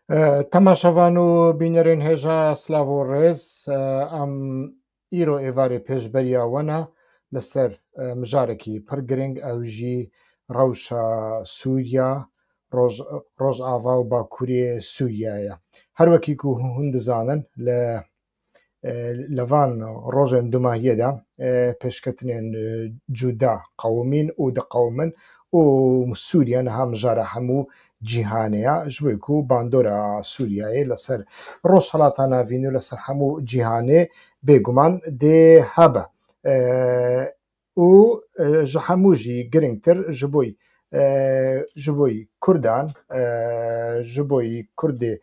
تەماشەوان و بینەرێن هێژا سلااو و ڕێز ئەم ئیرۆ ئێوارێ پێشبەریاوەنە لەسەر مژارێکی پڕ گرنگ ئەوژی ڕەوشە سووریا ڕۆژ ئاوا و باکوورێ سووریایە هەروەکی و هون دەزانن لەوان ڕۆژێن دوماهیەدا پێشکەتنێن جودا قەومین و دەقەومن و سووریا نەها مژارە هەموو جیهانەیە ژوێک و باندۆرە سووریایە لەسەر ڕۆژ هەڵاتە ناوین و لەسەر هەموو جیهانێ بێگومان دێ هەبە و ژە هەمووژی گرنگتر ji بۆی کوردان ji بۆی کوردێ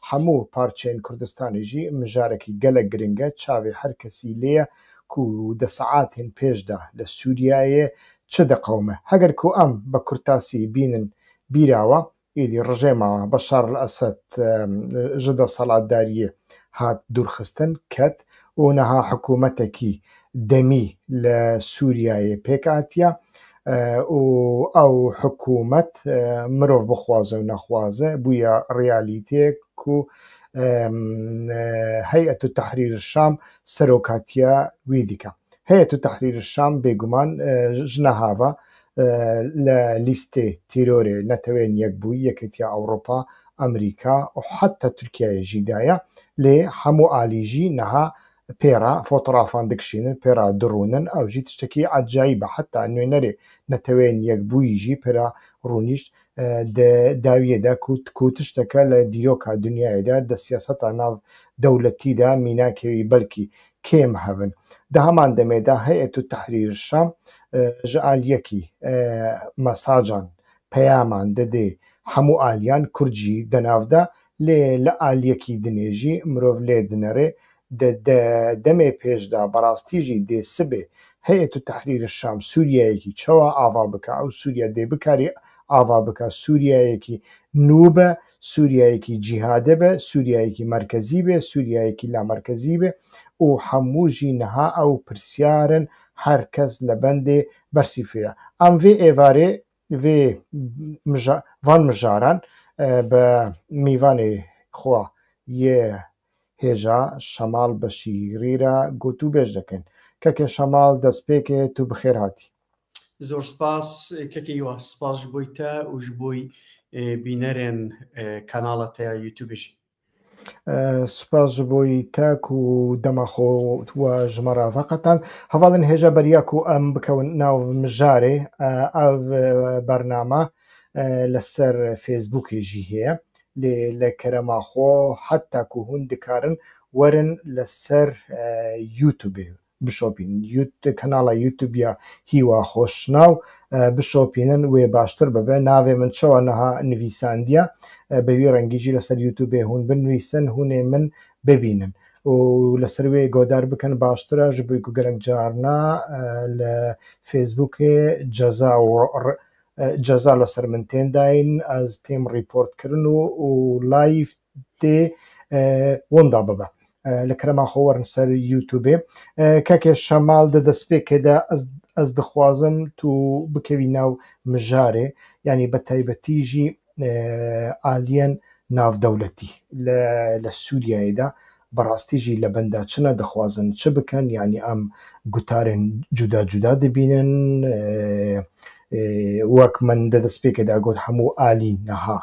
هەموو پارچێن کوردستانیژی مژارێکی gelek giring e çavê her kesî lê ye ku di saetên pêşda li Sûriyayê çi diqewme heger ku em bi kurtasî bînin bîrawa êdî rejêma Beşar el-Esed ji desaletdariyê hat dûrxistin ket û niha hikûmetekî demî li Sûriyayê pêk hatiye û ew hikûmet mirov bixwaze û nexwaze bûye realîteyek ku Heyetû Tehrîrê Şam serokatiya wî dike. Heyetû Tehrîrê Şam bêguman ji nehava li lîstê tîrorê netewên Yekbûyî Yekîtiya Ewropa, Amerîka û heta Tirkiyeyê jî daye lê hemû alî jî niha pêra fotoğrafan dikişînin pêra dirûnin ew jî tiştekî ecayîb e heta nûnerê netewên Yekbûyî jî pêra rûnîşt dawiyê de ku tişteke li dîroka dunyayê de di siyaseta nav dewletî de mînakê wî belkî kêm hebin. Di heman demê de Heyetû Tehrîrê Şam ji aliyekî mesajan peyaman didê hemû aliyan Kurd jî di nav de lê li aliyekî dinê jî mirov lê dinere demê pêş de berastî jî dê sibê Heyetû Tehrîrê Şam Sûriyeyekî çawa ava bike ew Sûriya dê bikarî ava bike Sûriyeyekî nû be Sûriyeyekî cîhadê be Sûriyeyekî merkezî be Sûriyeyekî lamerkezî be û hemû jî niha ew pirsyarın her kes li bendê bersîfê ye. Em vê êvarê vê van mijaran bi mêvanê xwe yê hêja Şemal Beşîrî re gotûbêj dikin. Keke Şemal destpêkê tu bi xêr hatî. Zor spas kekê wa spas ji bo te û ji bo bînerên kanala te ya YouTubeê jî. Spas ji bo te ku dema xwe we ji me re veqetan hevalin hêja beriya ku em bikewin nav mijarê ev bername لەسەر فێسبووکê jî heye lê li kerema xwe heta ku hûn dikarin werin لەسەر YouTubeê bişopîn kanala YouTubeya hîwa xweşnaw bişopînin wê baştir bibe navê min çawa niha nivîsandiye bi wî rengî jî لەسەر YouTubeê hûn binivîsin hûnê min bibînin û لەسەر wê godar bikin baştir e ji bo ku gelek carna li Fêsbûkê ceza لەسەر min tên dayîn ez têm rîportkirin û live tê winda bibe li kerema xwe werin ser YouTubeê kekê Şemal di destpêkê de ez dixwazim tu bikevî nav mijarê yanî bi taybetî jî aliyên navdewletî li Sûriyayê de berastî jî li benda çi ne dixwazin çi bikin yanî em gutarên cuda cuda dibînin wek min di destpêkê de got hemû alî niha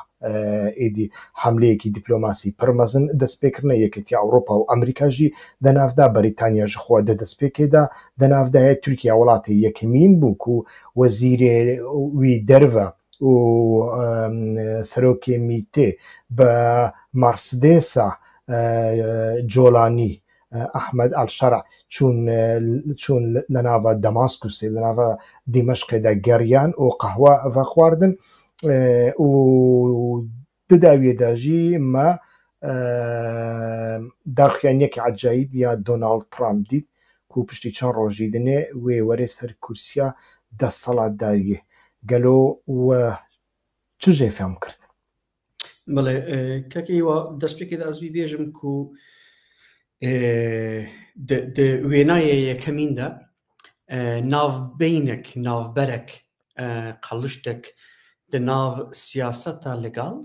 êdî hemleyekî dîplomasî pir mezin destpêkirine Yekîtiya Ewropa û Amerîka jî di nav de Brîtanya ji xwe di destpêkê de di nav de heye Tirkiye welatê yekemîn bû ku wezîrê wî derve û serokê mîtê bi Mercedesa Colanî Ahmed el-Şer'a çûn li nava Damaskusê li nava Dîmeşqê de geriyan û qehwe vexwardin û di dawiyê de jî me daxuyaniyekî ecayîb ya Donald Trump dît ku piştî çend rojî dinê wê were ser kursiya destsalatdariyê gelo we çi jê fehm kirt? Belê kekê wa destpêkê de ez bîbêjim ku di wênayê yekemîn de navbeynek navberek qeliştek di nav siyaseta legal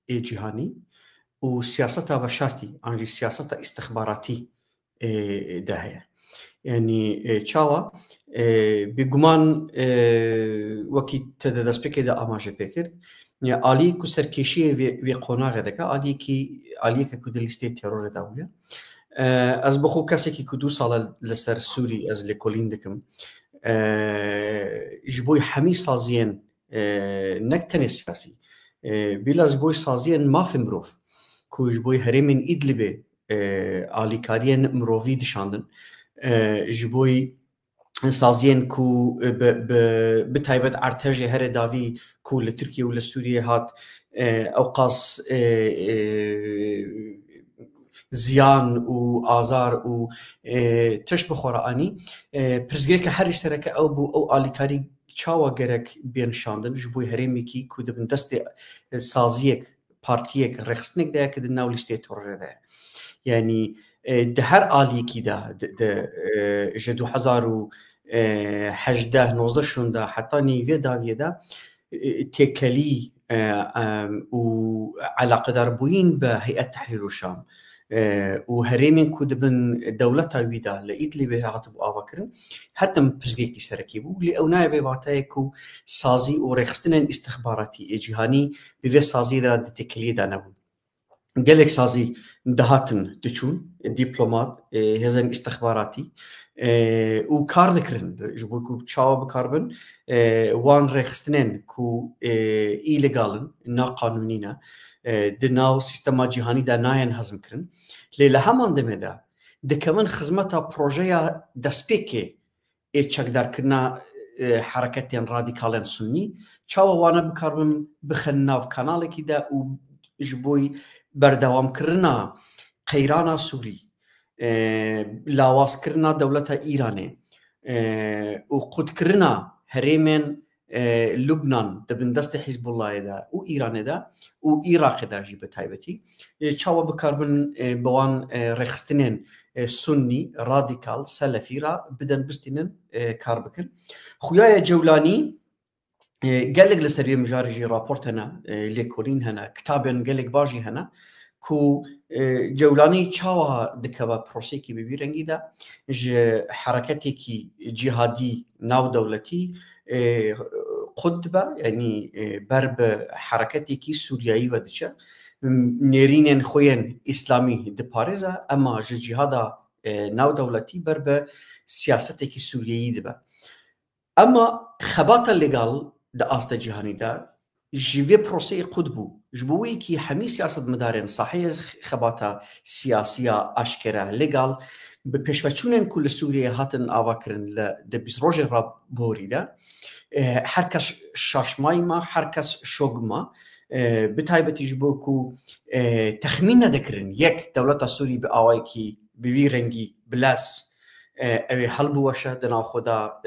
ê cîhanî وسياستها وشرطي عن سياستها استخباراتي ده هي يعني تشاوا بگومان وقتی تدرس بکرد آماده بکرد یا علی کو سرکشی و قناعت دکه علی که کدلیسته ترور داویه از بخو کسی که کدو سال لسر سوری از لکولین دکم جبوی همی سازین نکتن سیاسی بیلاز بوی سازین ما فمروف کو جبوی هرمن ایدلبه علی کارین مروفی دشاندن جبوی سازین کو بتایبت ارتج هر داوی کو لترکیه و لسوریه هات اوقاس زیان و آزار و تش بخورانی پرزگی که هر اشتراک او بو او آلیکاری چاوا گرک بین شاندن جبوی هرمی کی کو دبن دست سازیک پارتیک رخصنک ده که دناو لیسته تورر ده یعنی ده هر آلی کی ده جدو 2018 19 شونده حتی نیوه داویه ده تکلی و علاقه دار بوین به هیئت تحریر الشام و هرمین کو دبن دولت ویدا لقيت لي بها عطب آوكرن حتى مبزقيك سركيبو لأوناي بيباتايكو سازي ورخصتنا استخباراتي جهاني بفي سازي درا دتكلي دانبون قالك سازي دهاتن دچون دبلومات هزن استخباراتي وكار ذكرن جبوكو تشاو بكاربن وان رخصتنين كو إيليغالن نا قانونينا دناو سيستما جهاني دا ناين هزم كرن ليلا همان دمدا دكمان خزمتا بروجيا دسبيكي چكدار كنا حركتين راديكالين سني تشاو وانا بكاربن بخناف كانالكي دا وجبوي بردوام كرنا قيرانا سوري لاواس كرنا دولتا إيراني وقد كرنا هريمن لبنان دبن دست حزب الله دا و إيران دا و إيراق دا جيبه تايبتي چاوا بكاربن بوان رخستنين سني راديكال سلفي را بدن بستنين كاربكن خويا جولاني قالك لسرية مجارجي رابورت هنا ليكولين هنا كتابين قالك باجي هنا كو جولاني چاوا دكوا بروسيكي ببيرنگي دا حركتي جهادي ناو دولتي قدبة يعني برب حركتي كي سورياي ودشا نيرين خوين إسلامي دبارزة أما جهادا ناو دولتي برب سياستي كي سورياي دبا أما خباتا لغال دا آستا جهاني دا جيفي بروسي قدبو جبوي كي حمي سياسة مدارين صحيح خباتا سياسية أشكرا لغال بپشوچونن كل سوريا هاتن آواكرن لدبس روجي راب بوري دا هرکس شاشمای ما هرکس شوگما بتایبتی جبوکو تخمین ندکرن یک دولت سوری به آوایی کی بوی رنگی بلاس اوی حل بوشه دنا خدا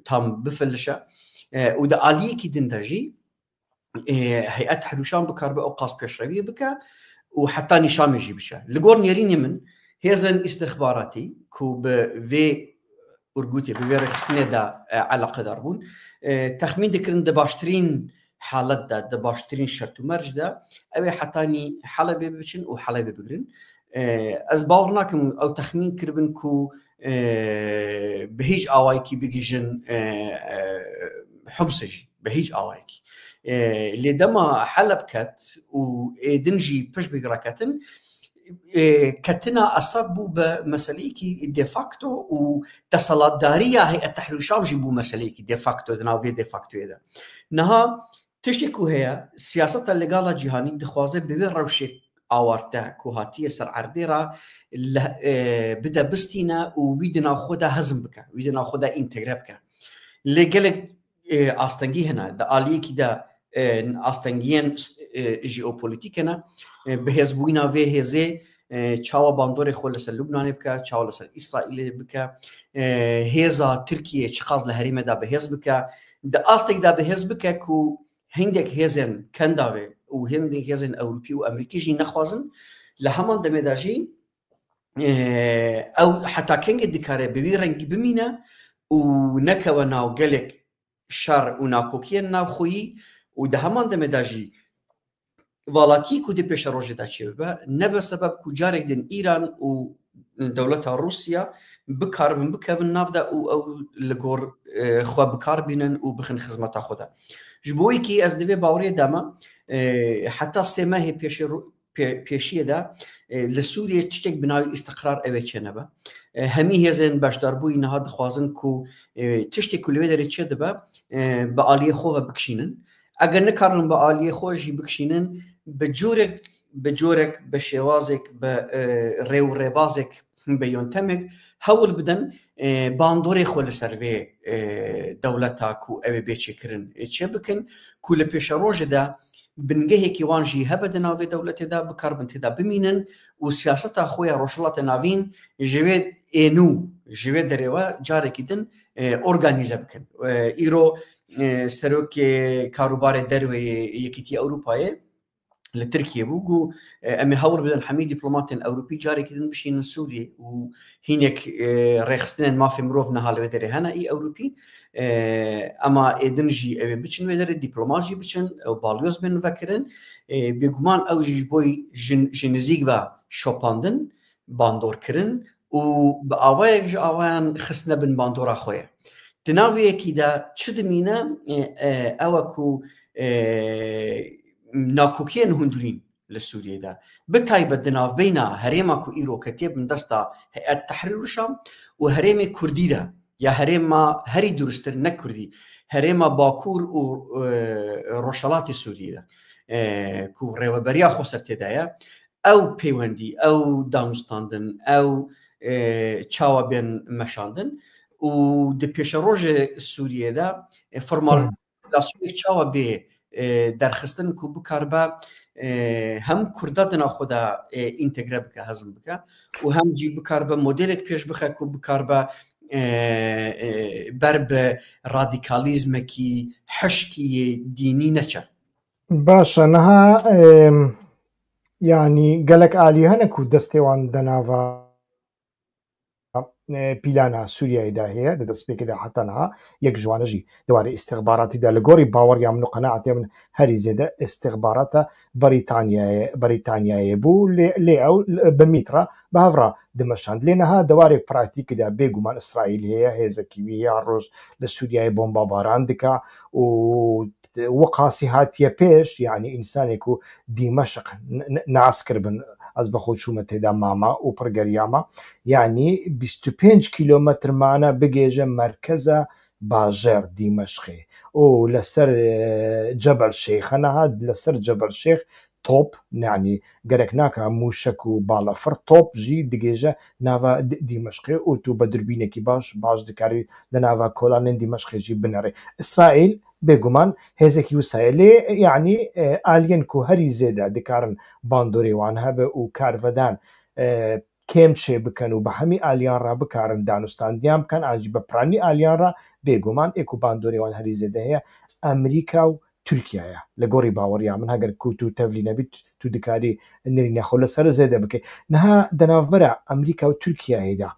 تام بفلشه و دا آلیه کی دندجی هیئت تحریر الشام بکار به اوقاس پیشروی بکه و حتی نشام یجی بشه لگور نیرینی من هزن استخباراتي کو به ورقوتي بفيرخسني دا علاقة داربون تخمين دكرن دا باشترين حالات دا باشترين شرط ومرج دا اوي حتاني حلبة ببچن و حلبة بگرن از باورناكم او تخمين كربن كو بهيج آوايكي بگيجن حمسجي بهيج آوايكي لدما حلب كات و دنجي پش بگراكتن كتنا أصابوا بمساليكي ديفاكتو وتصالات هي التحرير الشام جيبوا مساليكي ديفاكتو دناوي ديفاكتو هذا نها تشتكو هي سياسة اللقالة جهاني دخوازي ببين روشي آوارتا كوهاتية سر عرديرا بدا بستينا وويدنا خدا هزم بك ويدنا خدا انتقرا بك اللي قالك آستنجي هنا دا آليكي دا آستنجيين جيوبوليتيكنا بهزبوينا في هزي چاوا باندور خو لسر لبنان بك چاوا لسر إسرائيل بك هزا تركيا چقاز لهريمه دا بهز بك دا آستك دا بهز بك كو هندك هزن كنداوي و هندك هزن أوروبي و أمريكي جي نخوازن لهمان دمداجي أو حتى كنج دكاره ببي رنگي بمينا و نكوانا و قلق شر و ناكوكيان ناو خوي و ده همان دمداجي والاکی کو دی پیش روژه دا چی ببه نبه سبب کو جارک دن ایران و دولت روسیا بکاربن بکوین ناف دا او لگور خواه بکار بینن و بخن خدمتا خودا جبوی کی از دوی باوری داما حتی سه ماه پیشیه دا لسوریه تشتک بناوی استقرار اوه چه نبه همی هزین باشداربوی نها دخوازن کو تشتک کلوه داره چه دبه با آلیه خواه بکشینن اگر نکارن با آلیه خواه جی بکشینن بجورك بشوازك بريو ريبازك بيونتمك هول بدن باندوري خول سروي دولتا كو اوي بيچ كرن اتش بكن كل بيش روج دا بنجه كي وانجي هبدنا في دولته دا بكربن تدا بمينن وسياستا خويا روشلات نافين جويد انو جويد دروا جاري كدن اورغانيزا بكن ايرو سروك كاروبار دروي يكيتي اوروباي لتركيا بوجو أمي هور بدن حميد دبلومات أوروبي جاري كده بشين سوريا وهناك رخصتين ما في مروف نهال ودري هنا أي أوروبي أما إدنجي بتشن ودري دبلوماجي بتشن أو باليوز بن فكرن بيجمان أو جبوي جنزيق و شوباندن باندور كرن وبأوايك جو أوان خصنا بن باندور أخويا تناوي كده شد مينا أوكو ناكوكين هندرين للسوريا دا بتايبة دناف بينا هريما كو إيرو كتيب من دستا هيئة تحرير الشام وهريما كردي دا يا هريما هري درستر نكردي هريما باكور و روشالات سوريا دا كو ريوبريا خوصرت دايا أو بيواندي أو دانستاندن أو تشاوا بين مشاندن و دي بيش روج سوريا دا فرمال لاسوري تشاوا بي درخستن کو بکاربا هم کردادنا خدا اینتگره بکه هضم بکه و هم جی بکاربا مدلک پیش بخه کو بکاربا برب رادیکالیزم کی حشکی دینی نچه باشا نها يعني قالك آلية هنكو دستيوان دنافا بيلانا سوريا إذا هي دست بكده حتى نها يك جوانجي دواري استخبارات إذا لقوري باور يامنو قناعتي من هري جدا استخبارات بريطانيا يبو لي أو بميترا بهفرا دمشان لأنها دواري براتيك إذا بيجو من إسرائيل هي زكيوية عروج لسوريا بومبا باراندكا وقاسي هاتيا بيش يعني إنسان يكو دمشق نعسكر بن از بخود شو متدا ماما و پرگریاما يعني 25 كيلومتر معنا بجيجة مركزة باجر دمشقي و لسر جبل شيخ أنا هاد لسر جبل شيخ توب يعني قرك ناكا موشكو بالا فر توب جي دقيجة نافا دمشقي و تو بدربينكي باش دكاري لنافا كولان دمشقي جي بناري إسرائيل بگومان هزکی وسایلی يعني آلین کو هری زیده دکارن باندوری وان هبه و کارودان کم چه بکن و به همی آلیان را بکارن دانستان دیام کن آنجی بپرانی آلیان را بگومان اکو باندوری وان هری زیده هیا امریکا و ترکیه لگوری باوری من هگر کو تو تفلی نبی تو دکاری نرینه خلا سر زیده بکی نه دناف برا امریکا و ترکیه هیدا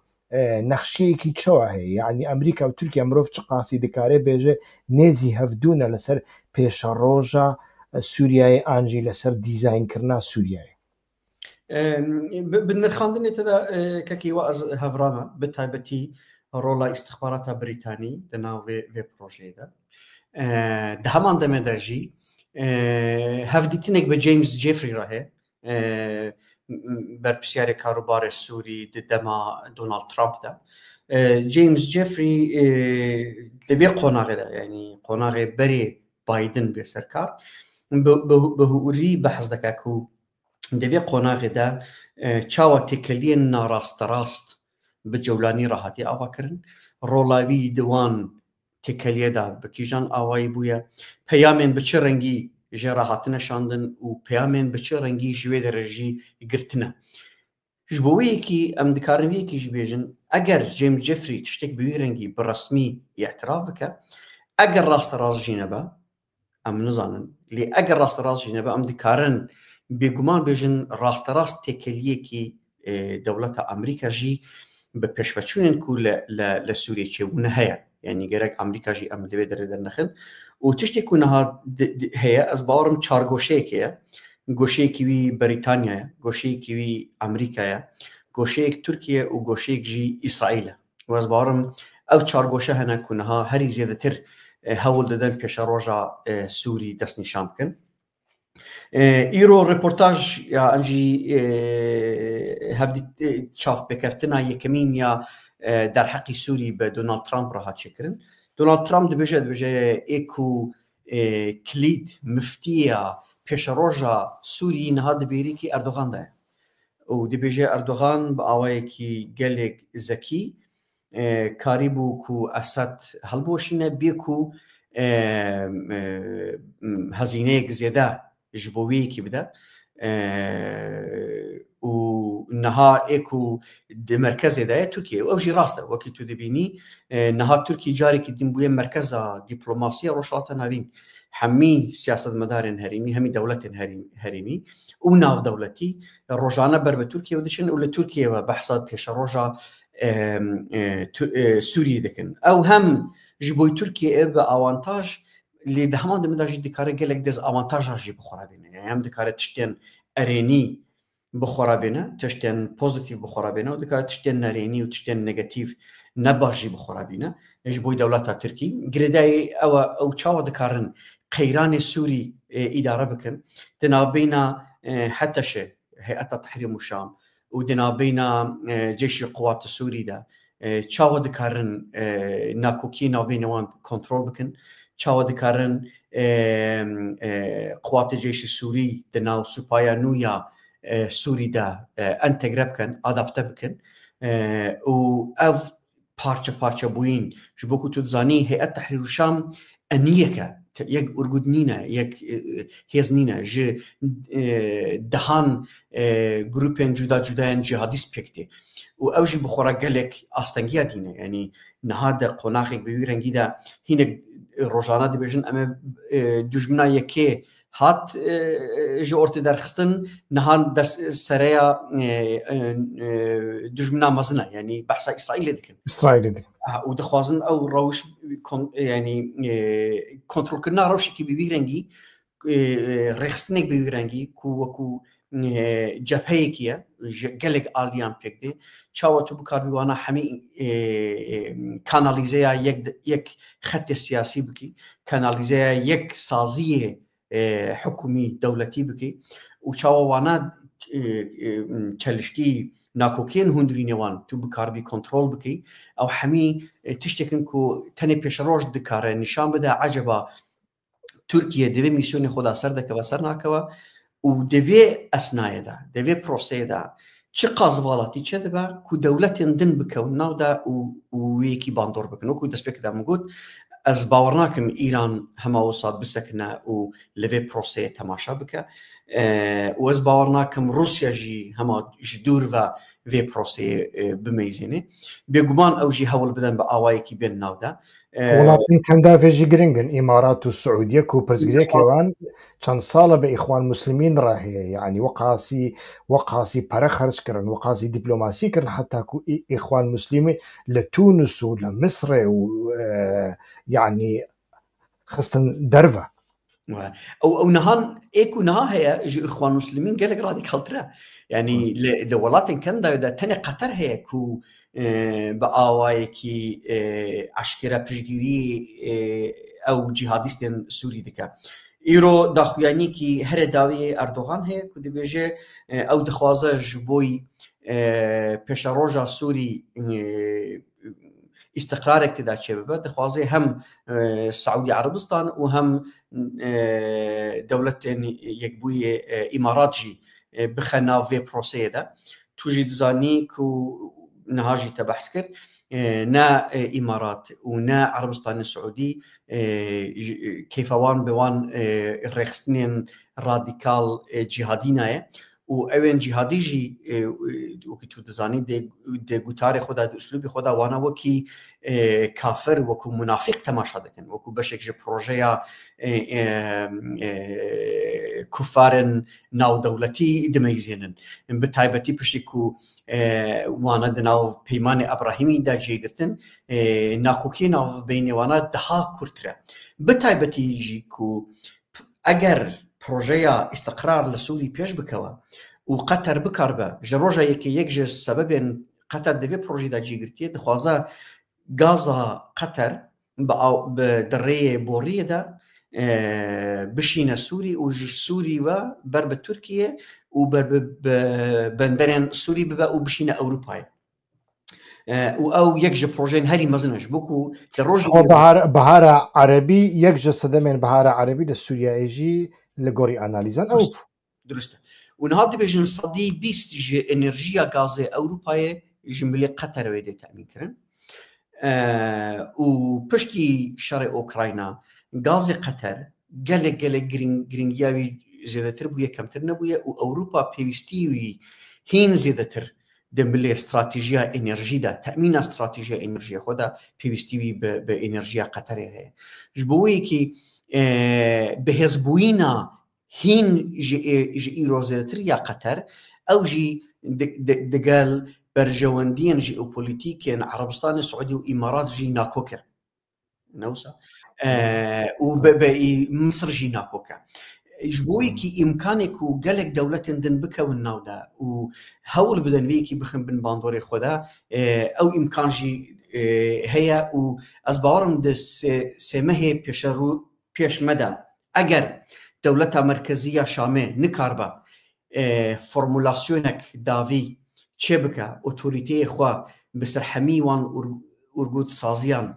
نەخشەیەکی چاوە هەیە یعنی ئەمریکا و تورکیا مرۆڤ چ قاسی دەکارێ بێژێ نێزی هەفتوونە لەسەر پێشە ڕۆژە سووریای ئانجی لەسەر دیزاینکردنا سووریای بنرخاندنی تدا کەکی واز هەڤرامە بەتایبەتی ڕۆڵە ئیستخباراتە بریتانی دەناو وێ پرۆژەیەدا دە هەمان دەمێداژی هەفدیتنێک بە جیمز جێفری ڕاهەیە برپسیار کاروبار سوری دما دونالد ترامپ دا جیمز جيفري لبي قناغ دا يعني قناغ بري بايدن بسركار بهوري بحث دكاكو دبي قناغ دا چاوا تكلين راست بجولاني راحتي آواكرن رولاوي دوان تكليه دا بكيجان آواي بويا پیامن بچه رنگی جراحاتنا شاندن و پیامن بچه رنگی جوی درجی گرتنا جبوی کی ام دکارنوی کی جبیجن اگر جیم جفری تشتک بوی رنگی برسمی اعتراف بکه اگر راست راز جینبا ام نزانن لی اگر راست راز جینبا ام دکارن بگمان بیجن راست تکلیه کی دولت امریکا جی به پیشوچونن کو لسوریه چونه هیا يعني جرك أمريكا جي أم دبي در نخن وتشتي كونها هي أزبارم چارگوشه كيا گۆشەیەکی وی بەریتانیایە، گۆشەیەکی وی ئەمریکایە، گۆشەیەک تورکیە و گۆشەیەکژی ئیسرائیلە. وەز باوەڕم ئەو چار گۆشە هەنە کوونەها هەری زیێدەتر هەوڵ دەدەن پێشە ڕۆژە سووری دەستنیشان بکەن. ئیرۆ ڕپۆرتاژ یا ئەنجی هەفدی چاف پێکەفتنا یەکەمین یا دەرحەقی سووری بە دۆناڵد ترامپ ڕاهاتچێکردن. دۆناڵد ترامپ دەبێژێ ئێک و کلید مفتیە پێشە ڕۆژە سووری نەها دەبێریکی ئەردۆغاندایە و دەبێژێ ئەردۆغان بە ئاوایەکی گەلێک زەکی کاری بوو و ئەسەد هەڵبۆشینە بێک و هەزینەیەک زێدە ji bo wê yekî bide û niha êk û di merkezê de ye Tirkiye ew jî rast e wekî tu dibînî niha Tirkiye carekî din bûye merkeza dîplomasiya Rojhilata Navîn hemî siyasetmedarên herêmî hemî dewletên herêmî û navdewletî rojane ber bi Tirkiye diçin û li Tirkiye ve behsa pêşeroja Sûriyê dikin. Ew hem ji bo Tirkiye ev bi avantaj لێ دەهەمان دەمەدا ژی دکارە gelek dezavantaja jî bixwarabîne. Hem dikare tiştên erênî bixwarabîne, tiştên pozitif bixwarabîne û dikare tiştên nerênî û tiştên negatif nebaş jî bixwarabîne. Ji bo dewleta Tirkî girêdayê ew çawa dikarin qeyranê Sûrî îdare bikin di navbeyna Heteşê Heyeta Tehrîr û Şam û di navbeyna Ceşî Quwat Sûrî de çawa dikarin nakokî navbeyna wan kontrol bikin. çawa dikarin quwatê cêşî Sûrî di nav supaya nû ya Sûrî de entegre bikin, adapte bikin û ev parça parça bûyîn ji bo ku tu dizanî Heyet Tehrîr û Şam eniyeke yek urgud nîne, yek hêz nîne ji dehan grupên cuda cudayên cihadîst pêk tê û ew jî bi xwe re gelek astengiya dîne. Yanî niha de qonaxek bi wî rengî de hinek rojana dibêjin em ê dijmina yekê hat ji ortê derxistin niha sereya dijmina mezin e yanî behsa İsraîlê dikin. İsraîlê dikin. û dixwazin ew rewiş yanî kontrolkirina rewşekî bi wî rengî rêxistinek bi wî rengî ku wekû cepheyekî ye gelek aliyan pêk dê çawa tu bikarbî wana hemî kanalîzeya yek xetê siyasî bikî, kanalîzeya yek saziyê hikûmî dewletî bikî û çawa wana çelişkî nakokiyên hundirînê wan tu bikarbî kontrol bikî ew hemî tiştekin ku tenê pêşeroj dikare nîşan bide eceba Tirkiye divê mîsyonê xwe da ser dikeve ser nakeve û divê esnayê de divê proseyê de çi qazvalatî çê dibe ku dewletên din bikewin nav de û wêyekî bandor bikin. Wekû destpêkê de min got ez bawer nakim İran hema wisa bisekine û li vê proseyê temaşa bike û ez bawer nakim Rusya jî hema ji dûr ve vê proseyê bimeyzîne. Bêguman ew jî hewl bidin bi awayekî bên nav de. Welatên kendavê jî giring in Îmarat û Siûdiye ku pirzgirêkê wan çend sal e bi Îxwan Muslimîn re heye. Yani weqasî pere xerc kirin, weqasî dîplomasî kirin heta ku Îxwan Muslimîn li Tûnis û li Misrê û yani xistin derve. ew nihan êk û niha heye ji Îxwan Muslimîn gelek radîkaltir e. Yani li welatên kendavê de tenê Qeter heye ku bi awayekî eşkere piştgirî ew cihadîstên Sûrî dike. Îro daxuyanîkî herê dawiyê Erdogan heye ku dibêje ew dixwaze ji bo pêşeroja Sûrî îstiqrarek têda çêbibe, dixwaze hem Saûdî Erebistan û hem dewletên yekbûyê Îmarat jî bixe nav vê proseyê de. Tu jî dizanî ku niha jî te behs kir ne Îmarat û ne Erebistanê Siûdî keyfa wan bi wan rêxistinên radîkal cihadî naye û evên cihadî jî wekî tu dizanî dê gutarê xwe de di uslûbê xwe de wana wekî kafir wekû munafîq temaşa dikin, wekû beşek ji projeya kufarên navdewletî dimeyzînin. Bi taybetî piştî ku wana di nav peymanê Ebrahîmî de cêgirtin nakokiyê navbeyinê wana daha kurtir e. Bi taybetî jî ku eger پروژه استقرار لسوري بيش بكوا وقطر بكربه جروجا يكي سبب قطر دفي بروجي دا جيغرتي دخوازا غازا قطر بدرية بورية دا بشينا سوري وسوري وبرب تركيا وبرب بندرين سوري ببا وبشينا أوروباي او يكجي بروجين هاري مزنش بوكو دروجي بهار عربي يكجي صدمين بهار عربي للسوريا يجي لغوري اناليزان او درسته ونهار بيجن صدي بيست جي انرجيا غازي اوروباي يجملي قطر ويدي تامين كرن وبشتي شرق اوكرانيا غازي قطر قال جرينجياوي زيادتر بويا كمتر نبويا واوروبا بيستيوي هين زيادتر دمبلي استراتيجية انرجي دا تأمين استراتيجية انرجي خدا بيستيوي بانرجيا قطر هي جبوي كي بهزبوينا هين جي ايرو زيادتر يا قطر او جي دقال برجواندين جيوبوليتيكين عربستان السعودي وإمارات جي ناكوكا نوسا وباقي مصر جي ناكوكا جبوي كي إمكانك وقالك دولة دن بكا والناودا وهول بدن بيكي بخن بن باندوري خدا أو إمكان جي هي وأزبارم دس سمهي بيشرو بيش مدى أجر دولة مركزية شامي نكاربا فورمولاسيونك دافي شبكة أوتوريتي إخوة بسر حميوان أرجود سازيان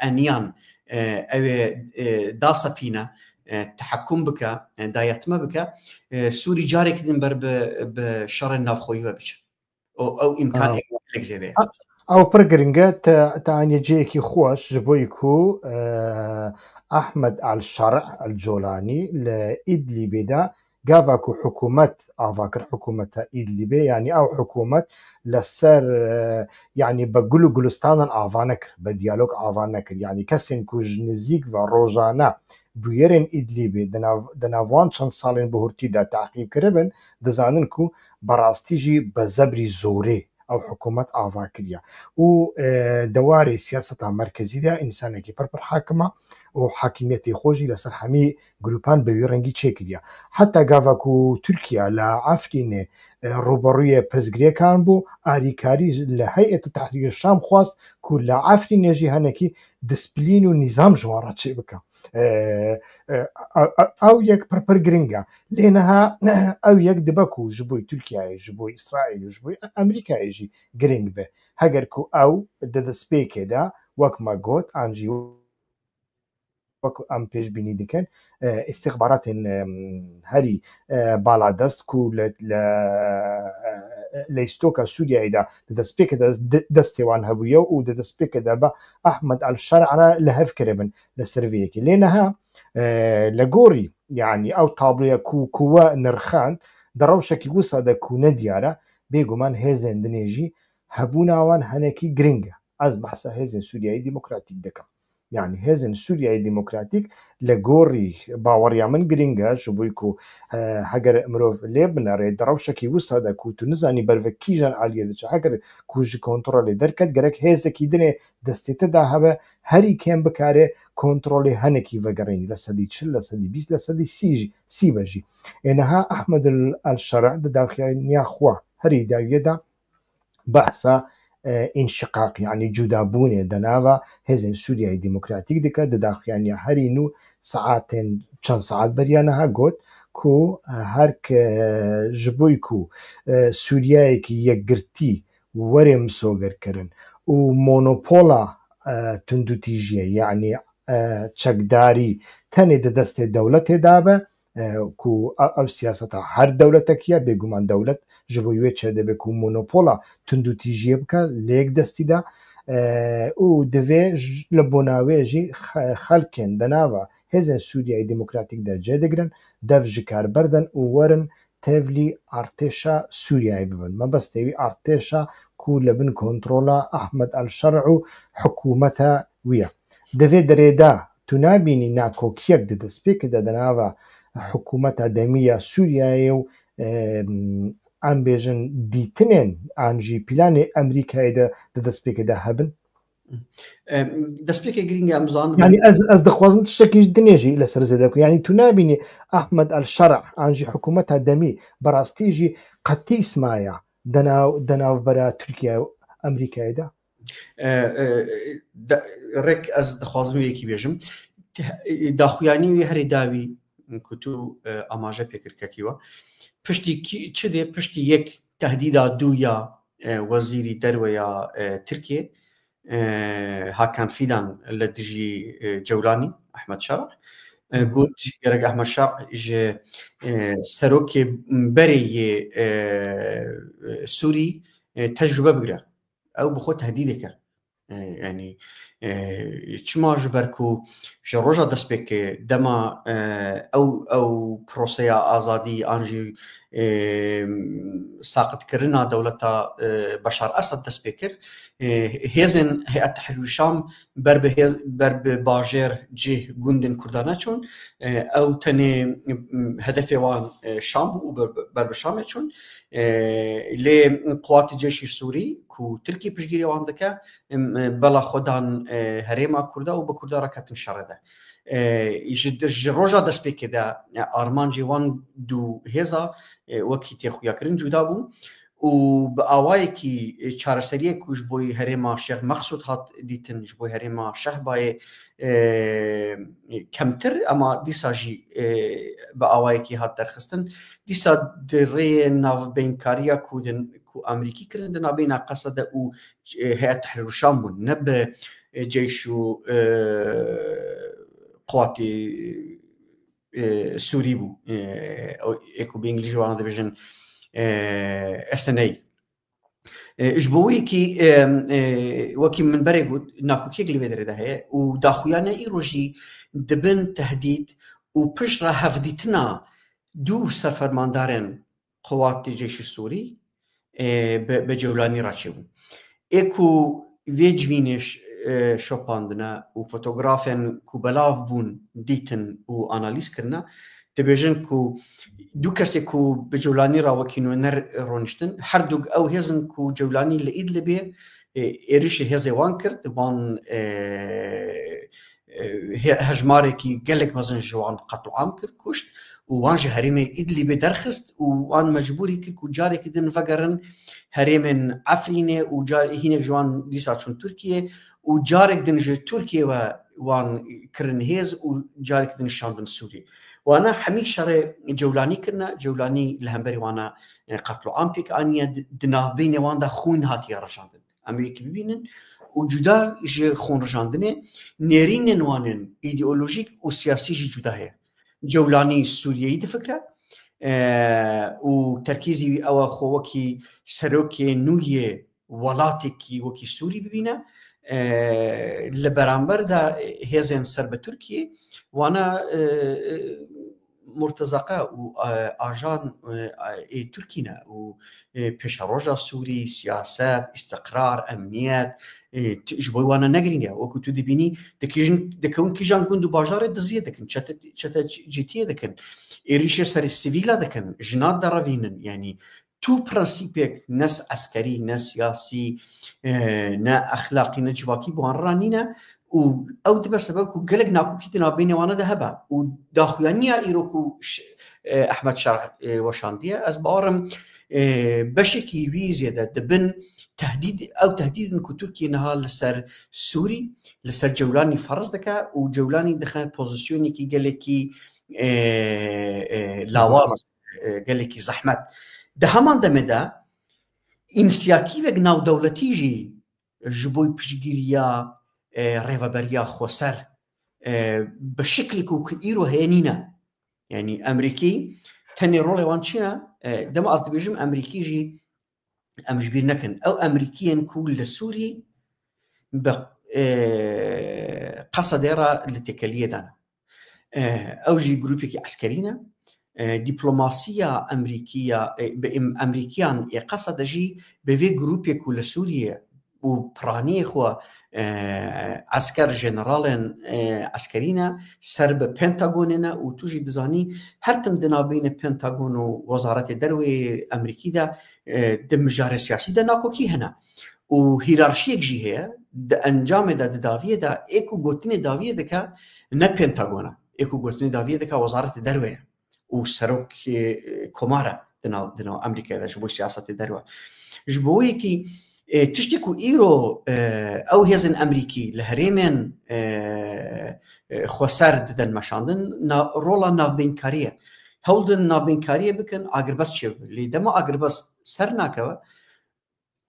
أنيان أو داسا بينا تحكم بك دايتما بك سوري جاري كدن بر بشر النافخوي وبش أو إمكان لك زي أو برجرينجات تعني جيكي خوش جبويكو أحمد الشرع الجولاني لإدلي بدا قافاكو حكومة أفاكر حكومة إدليبي يعني أو حكومة لسر يعني بقولو قلستانا أفانكر بديالوج أفانكر يعني كسن كوج نزيك وروجانا بيرن إدليبي دنافوان شان صالين بهورتي دا تعقيب كربن دزاننكو براستيجي بزبري زوري أو حكومة أفاكريا و دواري سياسة مركزية دا إنسانكي بربر حاكمة وحاكميتي خوجي لسر حمي جروبان بيرنجي تشيكريا حتى قافاكو تركيا لعفرين روبروية برزقرية كان بو آريكاري لهيئة تحرير الشام خواست كل عفرين يجي هنكي دسبلين ونظام جوارات شبكة أو يك بربر جرينجا لأنها أو يك دبكو جبوي تركيا جبوي إسرائيل جبوي أمريكا يجي جرينج به هجركو أو دسبيك دا وكما قوت أنجي ام پیش بینی دکن استخبارات هری بالا دست کو لیستوکا سوریا ایدا دسپیک دستوان هبویو و دسپیک دبا احمد الشرع لهف کربن لسرویکی لینها لگوری يعني او طابلية كوا نرخان دروشك يوصى دا كونا ديارة بيقو من هزن دنيجي هبونا وان هنكي جرينجا از بحثا هزن سورياي ديمقراطيك دكا يعني هزن سورياي ديمقراطيك لغوري باوريا من جرينجا جبويكو هاگر مروف لبناري دروشك يوصى دا كو تنزاني برفكيجان عالية دچا هاگر كوج كنترول دركت گرك هزكي دني دستيت دا هبه هري كم بكاره كنترول هنكي وگرين لسدي 40 لسدي 20 لسدي سي بجي انها احمد الشرع داخل خوا هري دا بحثا انشقاق يعني جدابوني دناوا هزن سوريا ديمقراطيك دكا داخل يعني هري نو ساعتين چند ساعت بريانها قوت كو هرك جبويكو سوريا كي يقرتي ورم سوغر كرن و مونوبولا تندوتيجيه يعني چكداري تاني دست دولة دابه كو او سياسة هر دولتك يا بيقومان دولت جبويوه چه ده بكو مونوبولا تندوتيجيه بكا ليك دستي دا او دوه لبوناوه جي خلقين دناوا هزن سوريا ديمقراطيك دا جدگرن دف جكار بردن و ورن تفلي ارتشا سوريا ببن ما بس تيوي ارتشا كو لبن كنترولا احمد الشرع حكومتا ويا دوه دريدا تنابيني ناكو كيك دا سبيك دا دناوا حكومة دمية سوريا و ام بيجن ديتنين انجي بلان امريكا دا دسبيك دا هبن دەستپێکی گرنگە ئەمزان يعني از دخوازن تشتكي دنيجي إلى سرزدك يعني تنابني أحمد الشرع عنجي حكومتها دمي براستيجي قتي اسمايا دنا برا تركيا أمريكا دا رك از دخوازم یکی بیجم داخویانی هری داوی کتو آماجه پیکر ککیوا پشتی چه ده پشتی یک تهدید دویا وزیری درویا ترکیه هاكان فيدان لدجي جولاني أحمد شرع قلت يرجع أحمد شرع ج سروكي بري سوري تجربة بقرا أو بخوت هديدك يعني چما جبركو جروجا دسبك دما أو بروسيا آزادي أنجي ساقط كرنا دولة بشار أسد دسبكر هێزن هەیە تەحریری شام بەر باژێر جێ گوندن کوردانە چوون ئەو تەنێ هەدەفێ وان شام بوو و بەر بە شامێ چوون لێ قواتی جێشی سووری و ترکی پشتگیری وان دەکە بەڵا خۆدان هەرێما کووردا و بە کووردا ڕەکەتن شەڕەدە ji roja destpêkê de armancê wan du hêza wekî têxuyakirin cuda bû û bi awayekî çareseriyek ku ji bo herêma Şex Mexsûd hat dîtin ji bo herêma Şehbayê kemtir ama dîsa jî bi awayekî hat derxistin dîsa di rêyê navbeynkariya ku Amerîkî kirin di navbeyna Qeseda û Heyet Tehrîr Şam bûn ne bi ceyş û قواتي سوري بو اكو بانجليزي وانا دبيجن SNA اجبوي كي وكي من بريغود ناكو كيك اللي بدر ده هي وداخويانا ايروجي دبن تهديد وبشرا هفديتنا دو سفرماندارن قوات الجيش السوري بجولاني راتشيو اكو فيجوينش شوپاندنه و فوتوغرافن کو بلاف بون دیتن و آنالیز کرنا دبیجن کو دو کسی کو بجولانی را وکینو نر رونشتن هر دوگ او هزن کو جولانی لئید لبه ایریش هزه وان کرد وان هجماره کی گلک مزن جوان قطو عام کرد کشت و وان جهرمه ایدلی به درخست و وان مجبوری کرد کو جاری کدن فگرن هرمن عفرینه و جاری هینک جوان دیسا چون ترکیه و جارك دنج تركيا وان كرن هيز و جارك دنج شاندن سوري وانا حميد شر جولاني كرنا جولاني الهمبري وانا قتلوا امبيك اني دناف بين وان دا خون هاتي رجاندن امريكا ببينن وجدا ج خون رجاندنه نيرين وانن ايديولوجيك و سياسي جدا هي جولاني سوريا دي فكره و تركيزي او خوكي سروكي نويه ولاتكي وكي سوري ببينه لبرانبر دا هزن سر به ترکیه وانا مرتزقه و آجان ترکینا و پیشروجا سوری سیاست استقرار امنیت جبوی وانا نگرینگه وکو تو دبینی دکون کیجان گوندو باجار دزیه دکن چتا جیتیه دکن ایریش سر سیویلا دکن جنات داروینن یعنی تو پرنسیپک نس عسکری نه سیاسی نه اخلاقی نه جواکی بوان رانینا و او دبر سبب کو گلگ ناکو کی تنا بین وانا دهبا و داخویانیا ایروکو احمد شرع وشاندیه از بارم بشکی ویزه ده دبن تهدید او تهدید کو ترکیه نها لسر سوری لسر جولانی فرض دکا و جولانی دخل پوزیشنی کی گلکی لاواز گلکی زحمت ده همان دمه ده اینسیاتیوک ناو دولتی جی جبوی پشگیریا ریوبریا خوسر بشکلی که ایرو هینینا یعنی امریکی تنی رول وان چینا دم از دبیجم امریکی جی امجبیر نکن او امریکیان کول لسوری با قصد را لتکلیه دانا او جی گروپی که عسکرینا دیپلوماسیا امریکیان قصد جی به وی گروپی کول سوریه و پرانی خو عسكر جنرالن عسكرينا سرب بنتاغوننا و توجي دزاني هرتم دنا بين بنتاغون ووزارة الدروي أمريكي دا دم مجار سياسي دا ناكو كي هنا و هيرارشيك جي هي انجام داویه دا ايكو گوتنی داویه دکا نه پنتاگونا ايكو گوتنی داویه دکا وزارت دروه و سروک كومارا دنا امريكا دا جبو سياسة دروه جبوي كي تشتكو ايرو او هزن امريكي لهريمن خسر ددن مشاندن رولا نافبينكاريه هولدن نافبينكاريه بكن اگربس شب لي دما اگربس سرناكوا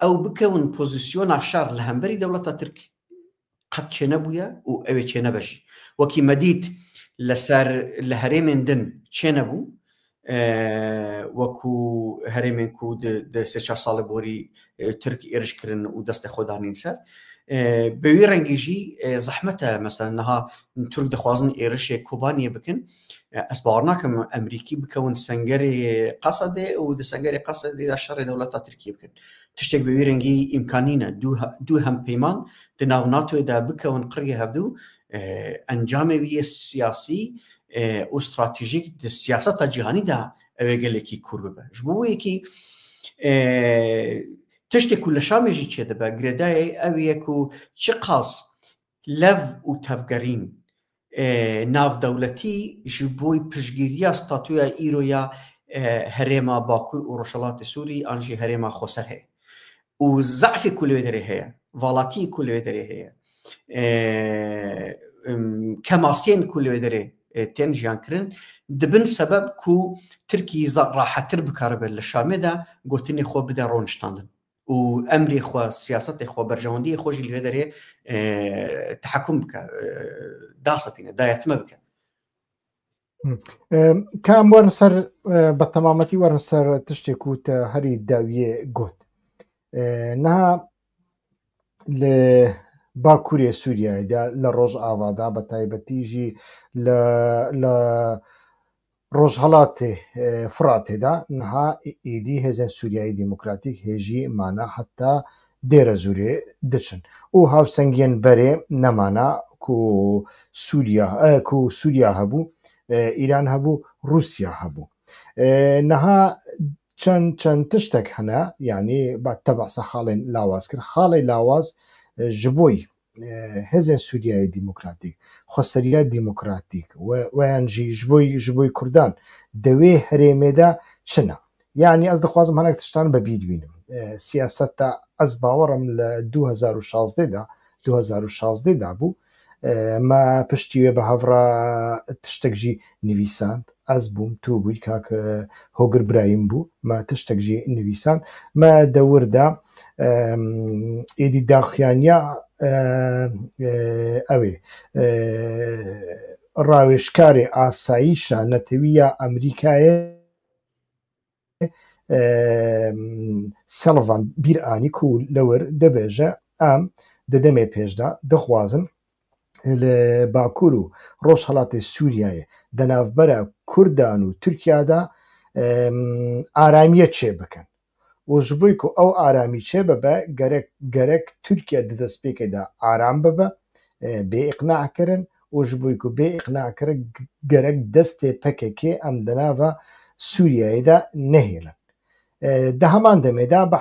او بكون بوزيسيون عشار لهمبري دولة تركي قد شنبويا و اوي شنبجي وكي مديت لسر لهريمن دن شنبو وكو هرمين كو د سه سال بوري تركي ايرش كرن و دست خودانين سر بوي رنگيجي زحمته مثلا انها ترك دخوازن ايرش كوبانيه بكن اسبارناكم امريكي بكون سنگري قصده و د سنگري قصده الشر دولة تركيا بكن تشتك بوي رنگي امكانينا دو هم بيمان د ناتو دا بكون قريه هفدو انجاموي سياسي و استراتيجيك د سياسات جهاني دا اوگلكي كوربه جبويكي تشتي كل شامجي تشد با غرداي اويكو چقاس لف و تفگرين ناف دولتي جبوي پشگيريا ستاتويا ايرويا هريما باكور و روشلات سوري انجي هريما خسر هي و ضعف كل ودري هي فالاتي كل ودري هي كماسين كل ودري تنجيان كرن دبن سبب كو تركي راحتر بكاربه للشامي دا قوتني خو بدا رونشتاندن و امري خو سياسات خو برجواندي خو جي هدري تحكم بك داسبين دايتم بك كام ورنسر بالتمامتي ورنسر تشتكوت هري داوية قوت نها باكوريا سوريا دا لروج آوادا بتايبتيجي لروجهالات فرات دا نها ايدي هزن سوريا ديمقراطيك هجي معنا حتى دير زوري دچن او هاو سنگين بري نمانا كو سوريا هبو ايران هبو روسيا هبو نها چند تشتك هنا يعني بعد تبع سخالين لاواز كر خالي لاواز جبوي هزن سوريا ديمقراطيك خسريا ديمقراطيك وينجي جبوي كردان دوي هريمدا شنا يعني از دخوازم هناك تشتان ببيدوينم سياسة از باورم ل 2016 دا بو ما پشتیوه به هفرا تشتکجی نویساند از بوم تو بوی کاک هوگر برایم بو ما تشتکجی نویساند ما دور دا ایدی داخیانیا اوی راوشکار آسایشا نتویا امریکای سلوان بیرانی کو لور دبیجه ام ددمه پیشدا دخوازن باکور و ڕۆژهەڵاتی سووریایە دەناوبەرە کوردان و تورکیادا ئارامیە چێ بکەن و ji bo ku ew aramî çê bibe gerek Tirkiye di destpêkê de aram bibe bêiqnakirin û ji bo ku bêiqnakirin gerek destê PKK em di nava Sûriyeyê de nehêlin. Di heman demê de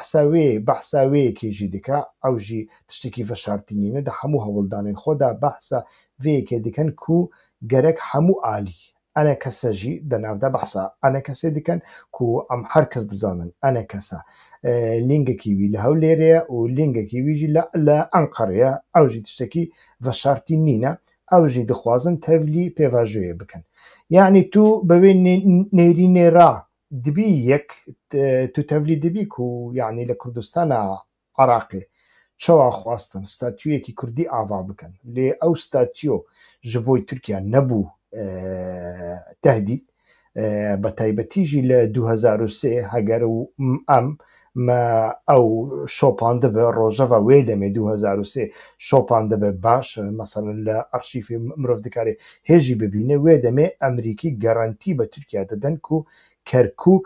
behsa wêyekê jî dike ew jî tiştekî veşartînîne di hemû hewildanên xwe de behsa vêyekê dikin ku gerek hemû alî enekese jî di nav de behsa enekesê dikin ku em her kes dizanin enekesa lîngekî wî li Hewlêrê û lîngekî wî jî li Enqereyê ew jî tiştekî veşartî nîne ew jî dixwazin tevlî pêvajoyê bikin. Yani tu bi wê nêrînê ra dibî yek tu tevlî dibî ku yani li Kurdistana Iraqê çawa xwastin statûyekî Kurdî ava bikin lê ew statûyo ji bo Tirkiye nebû tehdît bi taybetî jî li 2003 heger em ew şopan dibe rojeva wê demê 2003 şopan dibe baş mesela li arşîvê mirov dikare hêjî bibîne wê demê Emerîkî garantî bi Tirkiye didin ku Kerkûk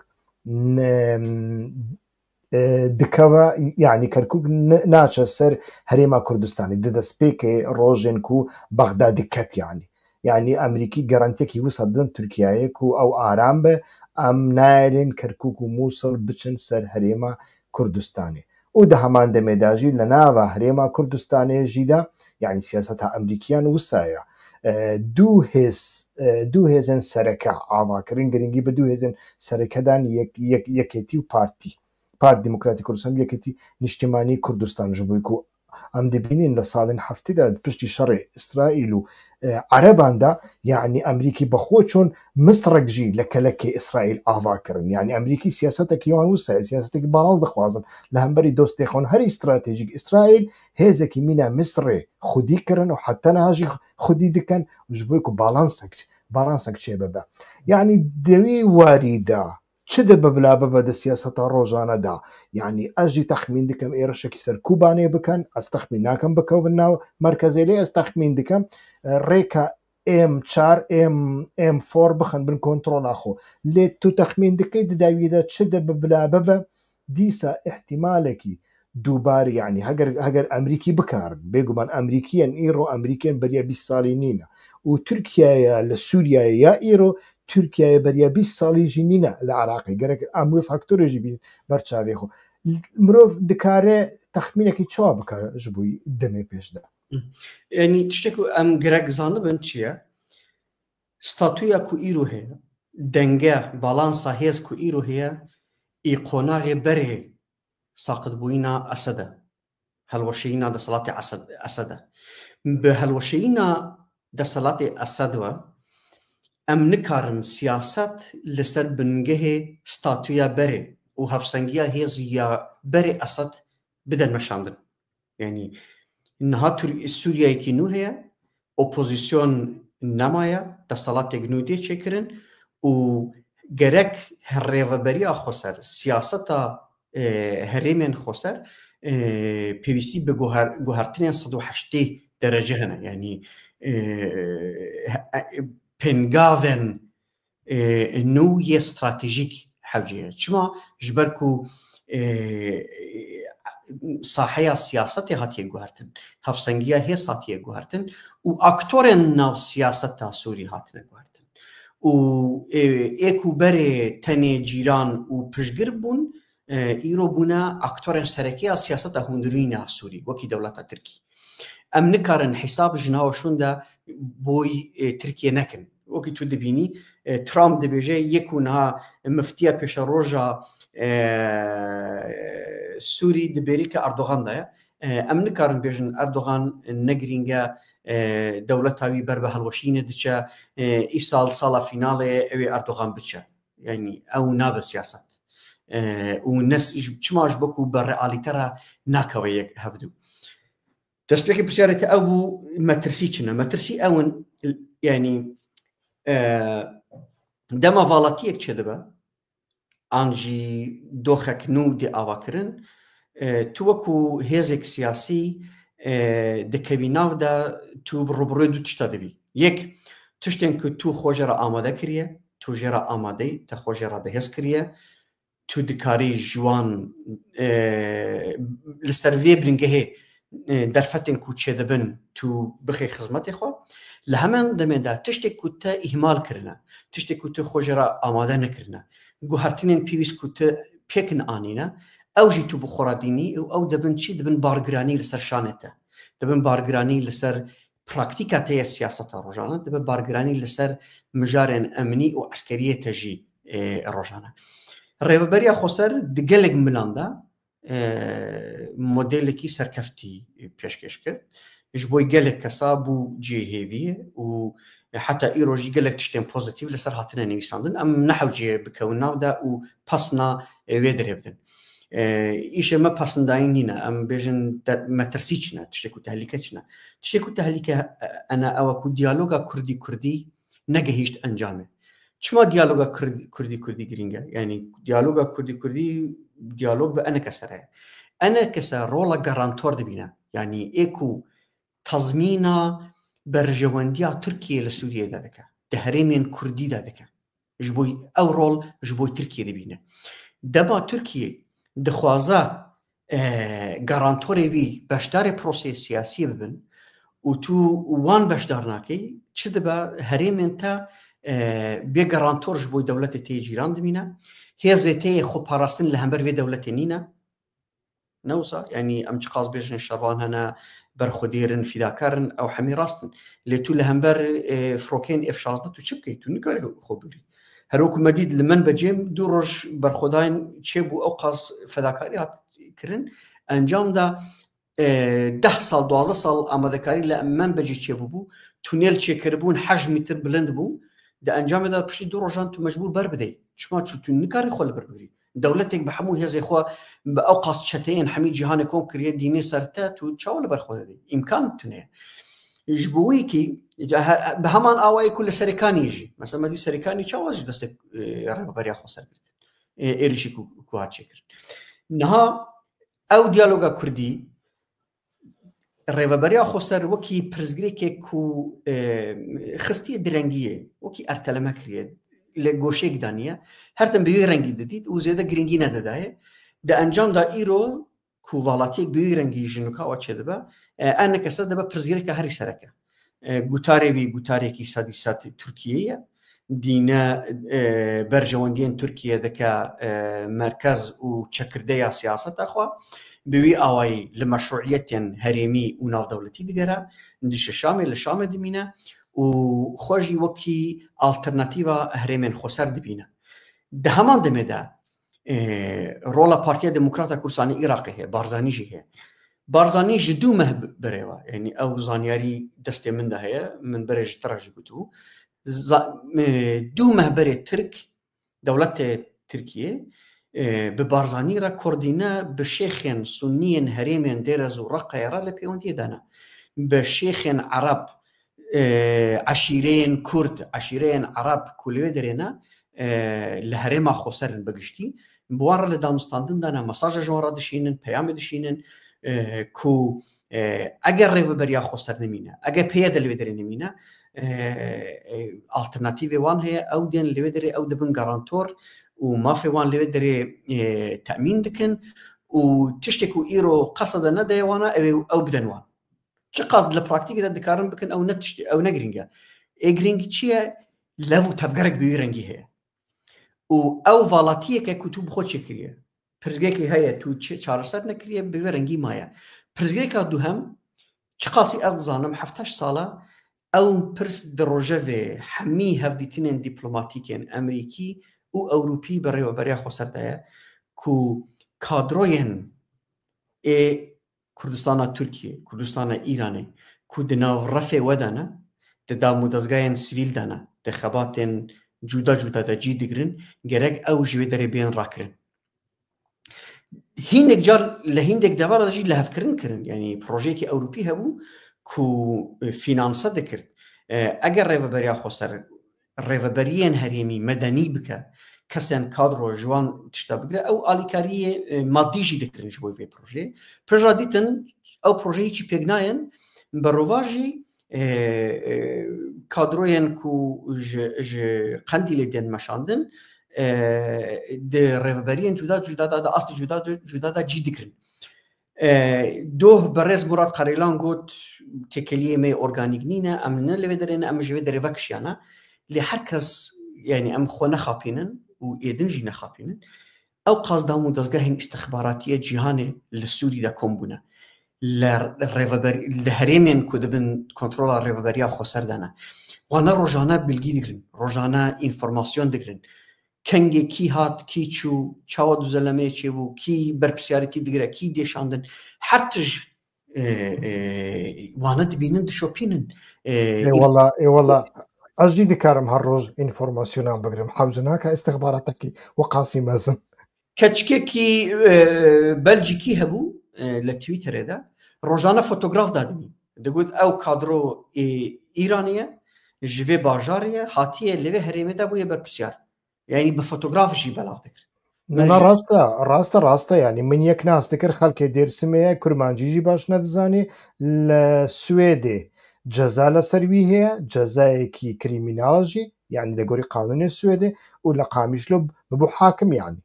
dikeve yani Kerkûk naçe ser Herêma Kurdistanê di destpêkê rojên ku Bexdadê ket yani Emerîkî garantiyekî wisa didin Tirkiyeyê ku ew aram be em nayêlin Kerkûk û Mûsil biçin ser Herêma Kurdistanê و ده هەمان دەمێداژی لە ناوە هەرێما کوردستانێژیدا یعنی سیاسەتا ئەمریکیان وسایە دوو هێزن سەرەکە ئاواکردن گرنگی بە دوو هێزن سەرەکەدان یەکێتی و پارت دیموکراتی کوردستان یەکێتی نیشتیمانی کوردستان ژ بووی و ئەم دەبینین لە ساڵین هەفتەدا پشتی شەڕی ئیسرائیل و عەرەباندا یعنی ئەمریکی بەخۆ چۆن مستڕێکژی لە کەلەکەی ئیسرائیل ئاواکردن یعنی ئەمریکی سیاسەتێکیوان وسای سیاسەتێکی باڵاز دەخوازن لە هەمبەری دۆستێخۆن هەری استراتێژیک ئیسرائیل هێزێکی مینە میسرێ خودیکردن و حتە ناژی خودی دکەن ژ بووی و باڵانسێک چێ ببە یعنی دەوی واریدا چ دەبە بلا ببە دە سیاسەتا ڕۆژانەدا یعنی ئەژی تەخمین دکەم ئێرەشێکی سەر کوبانێ بکەن ئەس تەخمین ناکەم بکەون ناو مەرکەزێ لێ ئەس تەخمین دکەم ڕێکە M4 M4 بخن بن کۆنتڕۆ ناخۆ لێ تو تەخمین دکەی دداویدا چ دەبە بلا ببە دیسە احتیمالێکی دووباری یعنی هەگەر ئەمریکی بکارن بێگومان ئەمریکیان ئیرۆ ئەمریکیان بەریە 20 ساڵی نینە و تورکایە لە سووریایە یا ئیرۆ تورکایە بەریە 20 ساڵیژی نینە لە عراقی گەرەک ئەموی فاکتۆرێژی بین بەرچاوێخۆ مرۆڤ دکارێ تەخمینێکی چوا بکە ژ بووی دەمێ پێشدا ینی تشتێک و ئەم گرەک زانبن چییە؟ ستاتویا کو ئیرۆ هەیە دەنگە باڵانسا هێز کو ئیرۆ هەیە ئی قۆناغێ بەرێ ساقت بووینا ئەسەدە هەلوەشەیینا دەسەڵاتی ئەسەدە بە هەلوەشەیینا دەسەڵاتی ئەسەدوە ئەم نکارن سیاست لەسەر بنگەهێ ستاتویا بەرێ و هەفسەنگیا هێزیە بەرێ ئەسەد بدەن مەشاندن یعنی نها سووریایەکی نو هەیە ئۆپۆزیسیۆن نەمایە دەسەڵاتێک نو دێ چێکردن و گەرەک هەڕێڤەبەریە خۆسەر سیاسەتە هەرێمێن خۆسەر پێویستی بە گوهارتنیان 180 دەرەجە هەنە یعنی پێنگاڤێن نوویە استراتیژیک حەوجەیە چما ji ber ku ساحەیە سیاسەتی هاتیە گوهارتن هەفسەنگیە هێز هاتیە گوهارتن و ئاکتۆرێن ناو سیاسەتا سووری هاتنە گوهارتن و ئێک و بەرێ تەنێ جیران و پشتگر بوون ئیرۆ بوونە ئاکتۆرێن سەرەکیە سیاسەتە هوندروینە سووری وەکی دەوڵەتە ترکی ئەم نکارن حیساب ژناوە شوندا بۆی ترکیە نەکن وەکی تو دەبینی ترامپ دەبێژێ یەک و نها مفتیە پێشە ڕۆژە سووری دەبێری کە ئەردۆغاندایە ئەم نکارن بێژن ئەردۆغان نەگرینگە دەوڵەتاوی بەر بە هەڵوەشینە دچە ئی ساڵە فیناڵێ ئەوێ ئەردۆغان بچە یعنی ئەو نابە سیاست و چماش بەکو بە ڕێئالیتەرە ناکەوە یەک هەفتوو دەستپێکی پرسیارەتە ئەو بوو مەترسی چنە مەترسی ئەون ینی دەما ڤاڵەتیەک چێ دەبە ئانژی دۆخەک نو دێ ئاواکردن تو وەکو هێزێک سیاسی دەکەوی ناودا تو ڕوبڕۆی دوو تشتا دەبی یەک تشتێن کە تو خۆژێرە ئامادە کردە تو ژێرە ئامادەی تە خۆژێرە بەهێز کردە تو دکاری ژوان لەسەر وێ برنگەهێ دەرفەتێن کو چێ دەبن تو بخێ خزمەتی خۆ لە هەمان دەمێدا تشتێک کو تە ئیهمال کردنە تشتێک کو تو خۆژێرە ئامادە نەکردنە گوهارتنێن پێویست کو تە پێکن ئانینە ئەوژی تو بخۆڕادینی ئەو دەبن چی دەبن بارگرانی لەسەر شانێتە دەبن بارگرانی لەسەر پراکتیکە تەیە سیاسەتە ڕۆژانە دەبن بارگرانی لەسەر مژارێن ئەمنی و عسکەریەتەژی ڕۆژانە ڕێوەبەریە خۆسەر دگەلێک ملاندا مۆدێلێکی سەرکەفتی پێشکەش کرد ژ بۆی گەلێک کەسا بوو جێهێویە و حتا ئیرۆژی گەلێک تشتێن پۆزیتیڤ لەسەر هاتنە نویساندن ئەم نەحەوجێ بکەون ناودا و پەسنا وێ دەرێ بدن ئیشە مە پەسەندایی نینە ئەم بێژن مەترسی چنە تشتێک و تەهلیکە چنە تشتێک و تەهلیکە ئەنا ئەوەکو دیالۆگا کوردی نەگەهیشت ئەنجامێ چما دیالۆگا کوردی گرینگە یعنی دیالۆگا کوردی دیالۆگ بە ئەنە کەسەرەیە ئەنە کەسە ڕۆڵە گەڕانتۆر دەبینە یعنی ئێک و تەزمینە بەرژەوەندیا تورکیە لە سووریەدا دەکە دە هەرێمێن کوردیدا دەکە ژ بۆی ئەو ڕۆڵ ژ بۆی تورکیە دەبینە دەما تورکیە دەخوازە گەڕانتۆرێوی بەشداری پرۆسەی سیاسی ببن و تو وان بەشدار ناکەی چ دەبە هەرێمێن تا بێ گەڕانتۆر ژ بۆی دەوڵەتە تێ جیران دەبینە هێزێ تەیە خۆپاراستن لە هەمبەر وێ دەوڵەتێ نینە نوصا يعني ام قاز بيجن شافان هنا برخديرن فداكارن او حمي راستن اللي تو لهمبر فروكين اف 16 تو شبكي تو نكار خبري هروك مديد لمن بجيم دورج برخداين تشيبو او قاز فداكاري كرن انجام دا 10 سال 12 سال آمادەکاری لە منبەجی چێبوو تونێل چێکردبوون 8 متر بلند بوو دە ئەنجامدا پشتی 2 ڕۆژان تو مەجبور بەر بدەیت چما چوتون نکاری خۆ لەبەر بگری دەوڵەتێک بە هەموو هێزی خۆ بە ئەو قاس چەتەیەن هەمی جیهانی کۆم کردێ دینی سەرتە تو چاو لەبەر خۆ دەدەیت ئیمکان تونێ ژبوویکی بە هەمان ئاوایی کو لە سەرەکانیژی مەسەڵەن مەدی سەرەکانی چاوازی دەستێک ڕێبەریا خۆ سەر برد ئێریشی کوات چێکرد نەها ئەو دیالۆگا کوردی ڕێبەریا خۆسەر وەکی پرزگرێکێک و خستی درەنگیە وەکی ئەرتەلەمە کرێت لە گۆشێکدا نیە هەرتم بەوێ ڕەنگی دەدیت و زێدە گرنگی نەدەدایە دە ئەنجامدا ئیرۆ کوڤاڵاتیەک بەوێ ڕەنگی ژنوکاوە چێ دەبە ئەنە کەسە دەبە پرزگرێکە هەری سەرەکە گوتارێوی گوتارێکی سادی ساتی تورکیەیە دینە بەرژەوەندیان تورکیە دەکە مرکز و چەکردەیە سیاسەتەخوا بوی ئاوایی لە مەشروعیەتیان هەرێمی و ناودەوڵەتی دگەرە دیشە شامێ لە شامە دبینە و خۆشی وەکی ئالتەرناتیڤە هەرێمێن خۆسەر دبینە دە هەمان دەمێدا ڕۆڵە پارتیە دموکراتە کوردستانی عێراقی هەیە بارزانیژی هەیە بارزانی ji دوو مەه برێوە یعنی ئەو زانیاری دەستێ مندا هەیە من بەرێژ تڕژی گوتو دوو مەهبەرێ ترک دەوڵەتێ ترکیە bi barzanî re Kurdîne bi şêxên Sunniyên herêmên Dêrez û Reqeyê re li pêwendiyê dane bi şêxên Ereb eşîreyên Kurd eşîreyên Ereb ku li wê derê ne li herêma Xweserin bigiştî bi wan re li damistandin dane mesaja ji wan re dişînin peyamê dişînin ku eger rêveberiya Xweser nemîne eger pêye de li wê derê nemîne alternatîvê wan heye ew tên li wê derê ew dibin garantor û mafê wan lê derê temîn dikin û tiştek û îro qeseda nedeye wana ew bidin wan çi qas li praktîkê de dikarin bikin ew ne tiştê ew ne giring e giring çi ye lev û tevgerek bi wî rengî heye û ew valatiyeke ku tu bi xwe çêkiriye pirzgekê heye tu çareser nekiriye bi wê rengî maye pirzgeka duhem çi qasî ez dizanim 17 sala ew pirs di rojevê hemî hevdîtinên dîplomatîkên Emerîkî û Ewropî bi rêveberiya Xweser de ye ku kadroyên ê Kurdistana Tirkiye Kurdistana Îranê ku di nav refê we de ne di damûdezgahên sivîl de ne di xebatên cuda cuda de cî digirin gerek ew ji wê derê bên rakirin hînek car li hîndek devara de jî li hevkirin kirin yanî projeyekî Ewropî hebû ku fînanse dikirt eger rêveberiya Xweser rêveberiyên herêmî medenî bike kesên kadro ji wan tişta bigire ew alîkariyê maddî jî dikirin ji bo vê projeyê proja dîtin ew projeyê çi pêk nayên bi rovajî kadroyên ku ji Qendîlê tên meşandin di rêveberiyên cuda cuda da astî cuda da cî dikirin doh berêz Murat Qarêlan got têkeliyê me organîk nîne em ne li wê derê ne em ji wê derê vekişiyane lê her kes yani em xwe nexapînin û êdin jî nexapînin ew qas damûdezgehên îstixbaratiya cîhanê li Sûrî de kom bûne li herêmên ku dibin kontrola rêveberiya Xweser de ne wana rojane bilgî digirin rojane înformasyon digirin kengê kî hat kî çû çawa duzelemeyê çêbû kî berpirsiyarî digire kî dêşandin her tij wana dibînin dişopînin والله ez jî dikarim her roj înformasyonan bigirim hewce nake istixbaratekî we qasî mezin keçikekî Belcîkî hebû li Twitterê de rojane fotograf dadimî digot ew kadro Îranê ye ji vê bajarê ye hatiye li vê herêmê de bûye berpirsiyar yani bi fotograf jî belav dikir rasta yani min yek nas dikir xelkê Dêrsimê ye Kurmancî jî baş nedizanî li Swêdê ceza li ser wî heye cezayekî krîmînal jî yani li gorî qanûnê Swêdê û li Qamişlo bibû hakim yani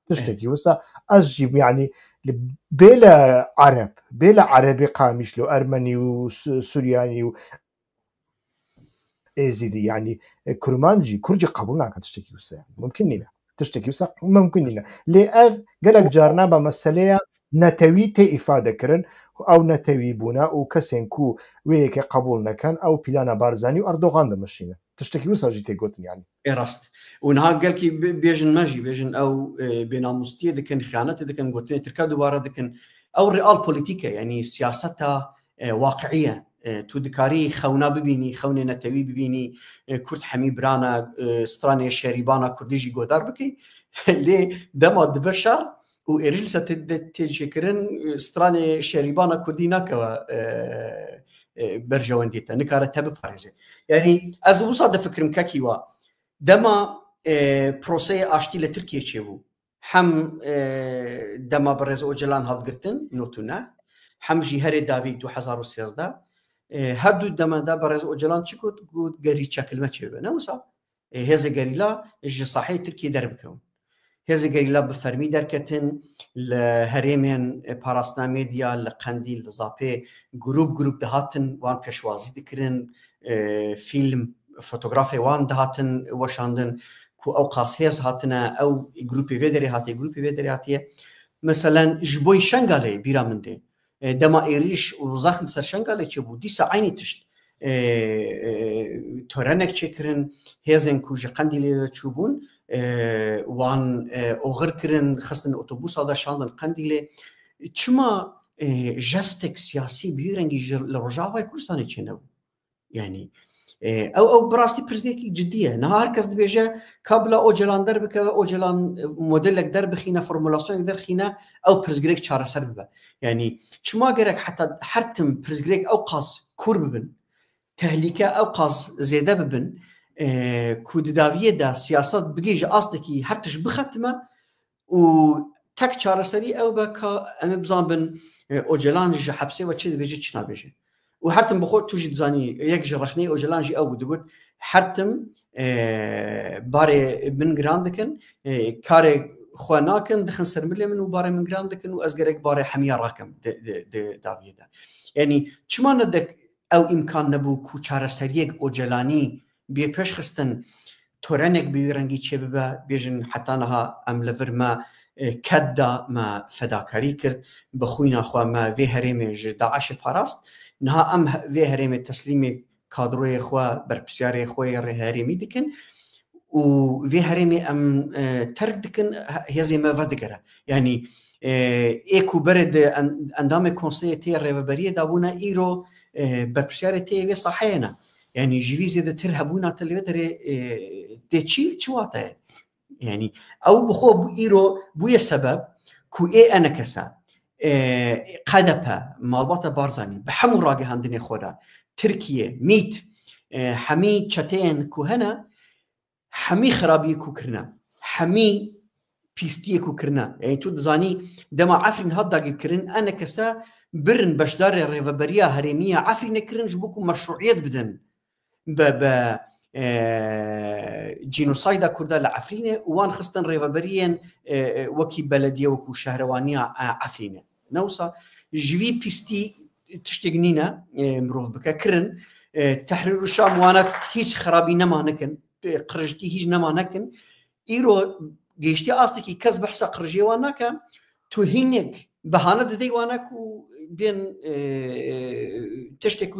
tiştekî wisa ez jî yani bê li Ereb bê li Erebê Qamişlo Ermenî û Suryanî û êzîdî yani Kurmancî Kurcî qebûl nake tiştekî wisa mumkin nîne tiştekî wisa mumkin nîne lê ev gelek carna be meseleya نەتەوی تێ ئیفادەکردن ئەو نەتەوی بوونە و کەسێن و وەیەکە قبول نەکەن ئەو پیلانە بارزانانی و ئەردۆغان دەمەشینە تشتێکی وساژی تێگوتنیانی ڕاست ونها گەلکی بێژن مەژی بێژن ئەو بێناموستیە دەکەن خیانەت دەکەن گوتنی ترکا دووبارە دەکەن ئەو ڕئال پۆلیتیکە ینی سیاسەتە واقعیە تو دکاری خەونا ببینی خەونێ نەتەوی ببینی کورد هەمی برانە سترانێ شەریبانە کوردیژی گۆدار بکەی لێ دەما دبە شەڕ و ئێریل سە تێجێکردن سترانێ شەریبانە کوردی ناکەوە بەرژەوەندێتە نکارە تە بپارێزێ یعنی ئەز وسا دەفکرم کەکیوە دەما پرۆسەیە ئاشتی لە تورکیە چێ بوو هەم دەما بەڕێز ئۆجلان هەڵگرتن نۆتونە هەمژی هەرێ داوی 2013 هەردوو دەمەدا بەڕێز ئۆجلان چ گوت گەری چەکلمە چێ بە نەوسا هێزە گەریلا ژ ساحەی تورکی دەربکەون هێزە گەریلا بفەرمی دەرکەتن لە هەرێمێن پاراستنا مێدیا لە قەندیل لە زاپێ گروپ دەهاتن وان پێشوازی دەکردن فیلم فۆتۆگرافی وان دەهاتن وەشاندن کو ئەو قاس هێز هاتنە ئەو گروپی وێ دەرێ هاتیە گروپی وێ دەرێ مثلەن ji بۆی شەنگالێ بیرا من دێ دەما ئێریش وزاخن سەر شەنگالێ چێ بوو دیسە عینی تشت تۆرەنێک چێکردن هێزن کو ji قەندی لێ چوو بوون وان ئۆغرکردن خستن ئۆتۆبوسا دەشاندن قەندی لێ چما ژەستێک سیاسی بیرەنگی لە ڕۆژاوای کوردستانی چێنەبوو یعنی ئەو بڕاستی پرسگێکی جدیە نەها هەر کەس دەبێژە کابلا ئۆجلان دەربکەوە ئۆجلان مۆدلێک دەربخینە فۆرمولاسیۆنێک دەرخینە ئەو پرسگرێک چارەسەر ببە یعنی چما گەرەک حتا هەرتم پرسگرێک ئەو قاس کوور ببن تەهلیکە ئەو قاس زێدە ببن کودداویەدا سیاست بگەیژە ئاستێکی هەرتش بخەتمە و تەک چارەسەری ئەو بە کە ئەمە بزان بن ئۆجلان ژە حەبسێوە چێ دەبێژێت چ نابێژێ و هەرتم بخۆ توژی دزانی یەک ژە ڕەخنەی ئۆجلانژی ئەو دەگوت هەرتم بارێ من گران دەکەن کارێک خوا ناکەن دەخن سەر ملێ من و بارێ من گران دەکەن و ئەس گەرێک بارێ هەمیە ڕاکەم داویەدا یعنی چما نەدەک ئەو ئیمکان نەبوو کو چارەسەریەک ئۆجلانی بێ پێش خستن تۆرەنێک بێرەنگی چێ ببە بێژن حتانەها ئەم لە ڤرمە کەتدا مە فەداکاری کرد بەخوی ناخوا مە vê herêmê ji Daişê parast niha em vê herêmê teslîmê kadroyê xwe berpirsiyarê xwe yê rêherêmî dikin û vê herêmê em terk dikin hêzê me vedigere yanî ê ku berê di endamê konseyê tê rêveberiyê dabûne îro berpirsiyarê tê vê saheyê ne yanî ji vî zêdetir hebûna te lê derê dê çi wate ye yani ئەو بخۆ ئیرۆ بوویە سەبەب کو ئێ ئەنەکەسە قەدەپە ماڵباتە بارزانانی بە هەموو ڕاگەهاندنێ خۆرا ترکیە میت هەمی چەتەیەن کو هەنە هەمی خراپی کوکردە هەمی پیستیە کوکردە یعنی تو دزانی دەما ئەفرین هەڵداگیرکردن ئەنەکەسە برن بەشدارێ ڕێڤەبەریە هەرێمیە ئەفرینەکردن ji بۆ مەشروعیەت بدەن بە جینۆسایدا کووردا لە عەفرینێ وان خستن ڕێڤەبەریەن وەکی بەلەدیە وەکو شەهرەوانیە عەفرینێ نەوسا ji vî پیستی tiştek nîne mirov bike kirin Tehrîr û Şam wana hiç xerabî nema nekin qirjtî hiç nema nekin îro gêştiya astekî kes behsa qirjiyê wan nake tu hînek behane didê wana ku bên tiştek